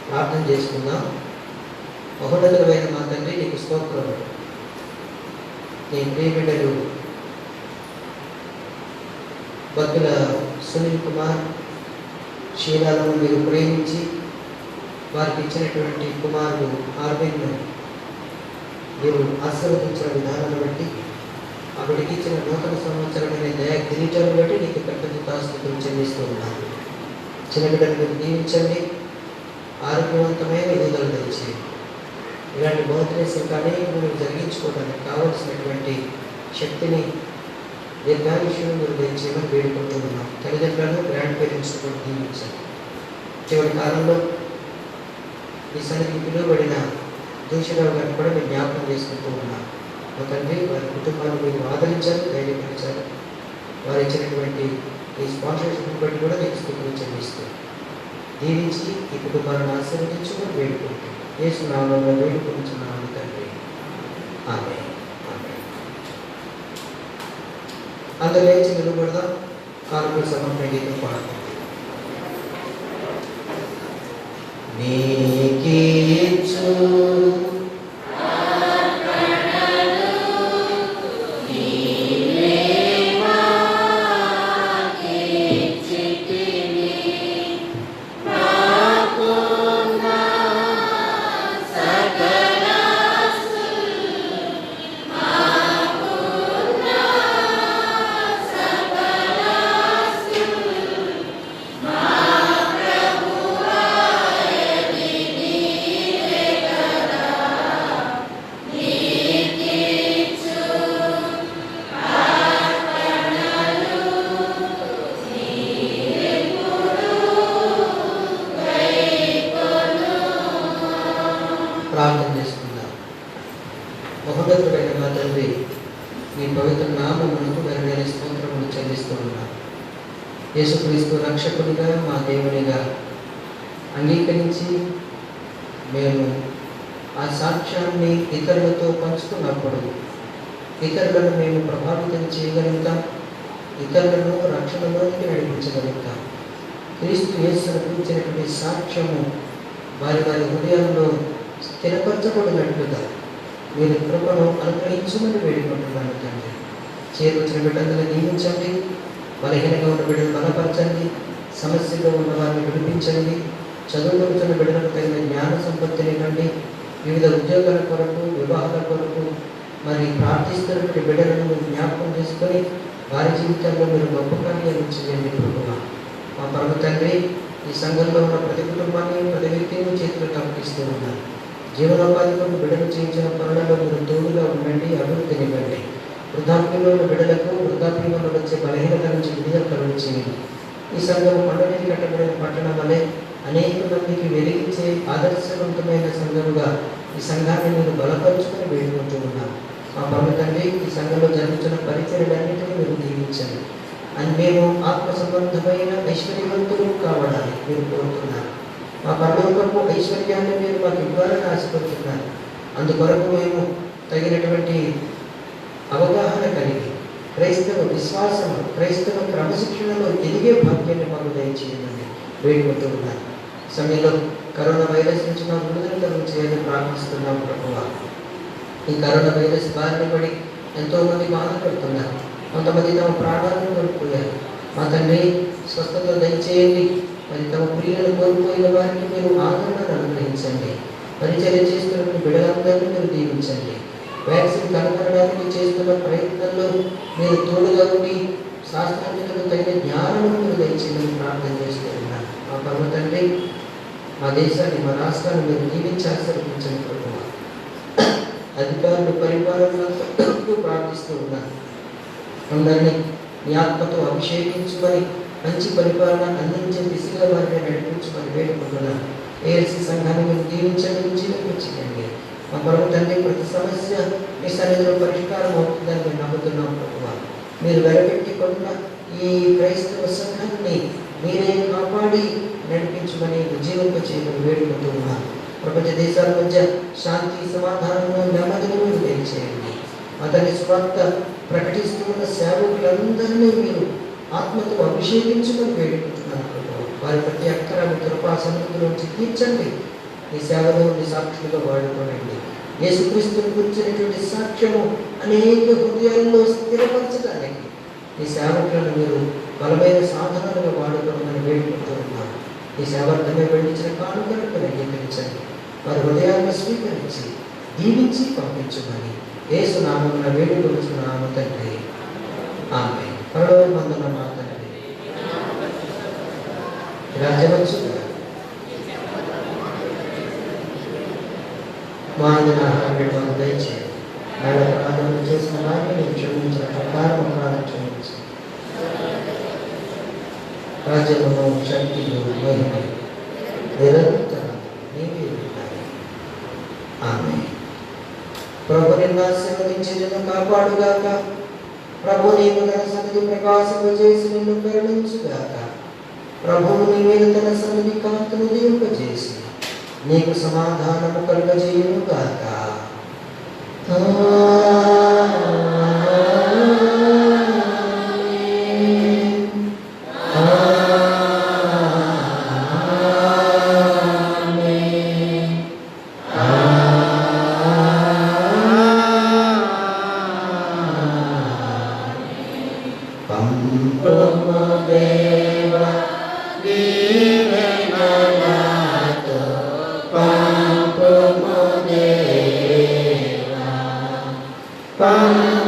ప్రార్థన చేసుకుందాం. మహోన్నతుడైన మా తండ్రి, నీకు స్తోత్రము. నీ ప్రియబిడ్డలు భక్తుల సునీల్ కుమార్, శీలాలను మీరు ప్రేమించి వారికి ఇచ్చినటువంటి కుమారుడు ఆర్విన్ను మీరు ఆశీర్వదించిన విధానాన్ని బట్టి బిడ్డకి ఇచ్చిన నూతన సంవత్సరమైన దయా కిరీటాన్ని బట్టి నీకు కృతజ్ఞతాస్తుతులు చెల్లిస్తూ ఉన్నాను. చిన్న బిడ్డను మీరు దీవించండి, ఆరోగ్యవంతమైన ఎదుగుదల దయచేయండి. ఇలాంటి బౌద్ధదేశం కానీ మీరు జరిగించుకోవడానికి కావలసినటువంటి శక్తిని దీర్ఘాయుష్యం మీరు దయచేయమని వేడుకుంటూ ఉన్నాం. తల్లిదండ్రులను గ్రాండ్ పేరెంట్స్ కూడా దీవించండి. చివరి కాలంలో ఈ సన్నిధికి పిలువబడిన జోషిరావు గారిని కూడా మీరు జ్ఞాపకం చేసుకుంటూ ఉన్నాం. మా తండ్రి వారి కుటుంబాన్ని మీరు ఆదరించాలి, ధైర్యపరిచాలి. వారు ఇచ్చినటువంటి ఈ స్పాన్సర్షిప్ బట్టి కూడా మీకు స్థితిని చెల్లిస్తూ దీవించి ఈ కుటుంబాలను ఆశీర్వదించుకొని వేడుకుంటూ యేసు నామములో వేడుకుంటున్నాను తండ్రి. ఆమేన్. ఆమేన్. అందరూ లేచి నిలబడదాం. కానుకల సమర్పణ గీతం పాడుకుందాం. నీకిచ్చు ప్రార్థన చేసుకుందాం. మహోన్నతుడైన మా తండ్రి, మీ పవిత్ర నామమునకు వెరలేని స్తోత్రములు చెల్లిస్తూ ఉన్నాం. యేసుక్రీస్తు రక్షకునిగా మా దేవునిగా అంగీకరించి మేము ఆ సాక్ష్యాన్ని ఇతరులతో పంచుకున్నప్పుడు ఇతరులను మేము ప్రభావితం చేయగలుగుతాం, ఇతరులను రక్షణలోనికి నడిపించగలుగుతాం. క్రీస్తు యేసును గురించినటువంటి సాక్ష్యము వారి వారి హృదయంలో స్థిరపరచబడినట్లుగా మీరు కృపను అనుగ్రహించమని వేడుకుంటున్నాను తండ్రి. చేరువచ్చిన బిడ్డలను నియమించండి, బలహీనంగా ఉన్న బిడ్డను బలపరచండి, సమస్యలో ఉన్న వారిని విడిపించండి, చదువుకుంటున్న బిడ్డలకు తగిన జ్ఞాన సంపత్తిని ఇవ్వండి. వివిధ ఉద్యోగాల కొరకు, వివాహాల కొరకు మరి ప్రార్థిస్తున్నటువంటి బిడ్డలను జ్ఞాపకం చేసుకొని వారి జీవితాల్లో మీరు గొప్ప కార్యాలు చేయండి ప్రభువా. మా పరమ తండ్రి, ఈ సంఘంలో ఉన్న ప్రతి కుటుంబాన్ని, ప్రతి వ్యక్తిని చేతులకు అప్పగిస్తూ ఉన్నారు. జీవనోపాధి కొరకు బిడ్డలు చేయించిన పనులలో మీరు తోడుగా ఉండండి, అభివృద్ధినివ్వండి. వృద్ధాప్యంలో ఉన్న బిడ్డలకు వృద్ధాప్యంలో వచ్చే బలహీనత నుంచి విడుదల కలుగు చేయండి. ఈ సంఘం పండుగకి కట్టబడిన పట్టణం వలె అనేక మందికి వెలిగించే ఆదర్శవంతమైన సంఘముగా ఈ సంఘాన్ని మీరు బలపరుచుకొని వేడుకుంటూ ఉన్నారు. మా పరమ తండ్రి, ఈ సంఘంలో జరుగుతున్న పరిచర్యలన్నింటినీ మీరు దీవించండి అని మేము ఆత్మ సంబంధమైన ఐశ్వర్యవంతులు కావడానికి మీరు కోరుతున్నారు. మా పరలోకపు ఐశ్వర్యాన్ని మీరు మాకు ఇవ్వాలని ఆశపడుతున్నారు. అందుకొరకు మేము తగినటువంటి అవగాహన కలిగి క్రైస్తవ విశ్వాసము, క్రైస్తవ క్రమశిక్షణలో ఎదిగే భాగ్యాన్ని మాకు దయచేయమని వేడుకుంటూ ఉన్నారు. సమయంలో కరోనా వైరస్ నుంచి మాకు విడుదల చేయాలని ప్రార్థిస్తున్నాం ప్రభువా. ఈ కరోనా వైరస్ బారిన పడి ఎంతోమంది బాధపడుతున్నారు, కొంతమంది తమ ప్రాణాలను కోల్పోయారు. మా తండ్రి స్వస్థత దయచేయండి. మరి తమ ప్రియులను కోల్పోయిన వారికి మీరు ఆదరణను అనుగ్రహించండి. పరిచర్య చేస్తున్న బిడ్డలందరినీ మీరు దీవించండి. వ్యాక్సిన్ కనుగొనడానికి చేస్తున్న ప్రయత్నంలో మీరు తోడుగా ఉండి శాస్త్రజ్ఞులకు తగిన జ్ఞానం మీరు దయచేయమని ప్రార్థన చేస్తూ ఉన్నారు. మా పరమ తండ్రి, మా దేశాన్ని, మా రాష్ట్రాన్ని మీరు దీవించి ఆశీర్వదించండి ప్రభువా. అధికారులు, పరిపాలనకు ప్రార్థిస్తూ ఉన్నారు. అందరినీ మీ ఆత్మతో అభిషేకించుకొని మంచి పరిపాలన అందించే దిశగా వారిని నడిపించుకొని వేడుకుంటున్నాను. ఏఎల్సీ సంఘాన్ని మీరు దీవించండి, జీవించండి. మా పరమ తండ్రి, ప్రతి సమస్య మీ సన్నిధిలో పరిష్కారం అవుతుందని మేము నమ్ముతున్నాం ప్రభువా. మీరు వెలపెట్టుకున్న ఈ క్రైస్తవ సంఘాన్ని మీరే కాపాడి నడిపించమని ఉజ్జీవింప చేయమని వేడుకుంటున్నాను. ప్రపంచ దేశాల మధ్య శాంతి, సమాధానము, నెమ్మదిని మీరు తెలియచేయండి. అతని స్వార్థ ప్రకటిస్తున్న సేవకులందరినీ మీరు ఆత్మతో అభిషేకించుకొని వేడుకుంటున్నాను ప్రభువా. వారి ప్రతి అక్కరాన్ని కృపా సన్నిధిలోంచి తీర్చండి. ఈ సేవలో మీ సాక్షులుగా వాడుకోనండి. యేసుక్రీస్తుని గురించినటువంటి సాక్ష్యము అనేక హృదయాల్లో స్థిరపరచడానికి ఈ సేవకులను మీరు బలమైన సాధనాలుగా వాడుకోవాలని వేడుకుంటూ ఉన్నాను. ఈ సేవార్థమే పండించిన కానుకలకు అంగీకరించండి. వారి హృదయాన్ని స్వీకరించి దీవించి పంపించమని యేసు నామమున వేడుకొనుచున్నాము తండ్రి. రాజవచ్చు మా ఆహారం దయచేసి ప్రార్థన చేసిన వారిని క్షమించిన ప్రకారం ప్రార్థన క్షమించి రాజ్యము శక్తియు మహిమ నిరంతరం నీవే ఉన్నాయి. ఆమేన్. ప్రభు నిన్ను ఆశీర్వదించి నిన్ను కాపాడుగాక. ప్రభు నీకు తన సన్నిధి ప్రకాశింపజేసి నిన్ను కరుణించుగాక. ప్రభువు నీ మీద తన సన్నిధి కాంతులు దింపజేసి నీకు సమాధానము కలుగజేయునుగాక. Bye.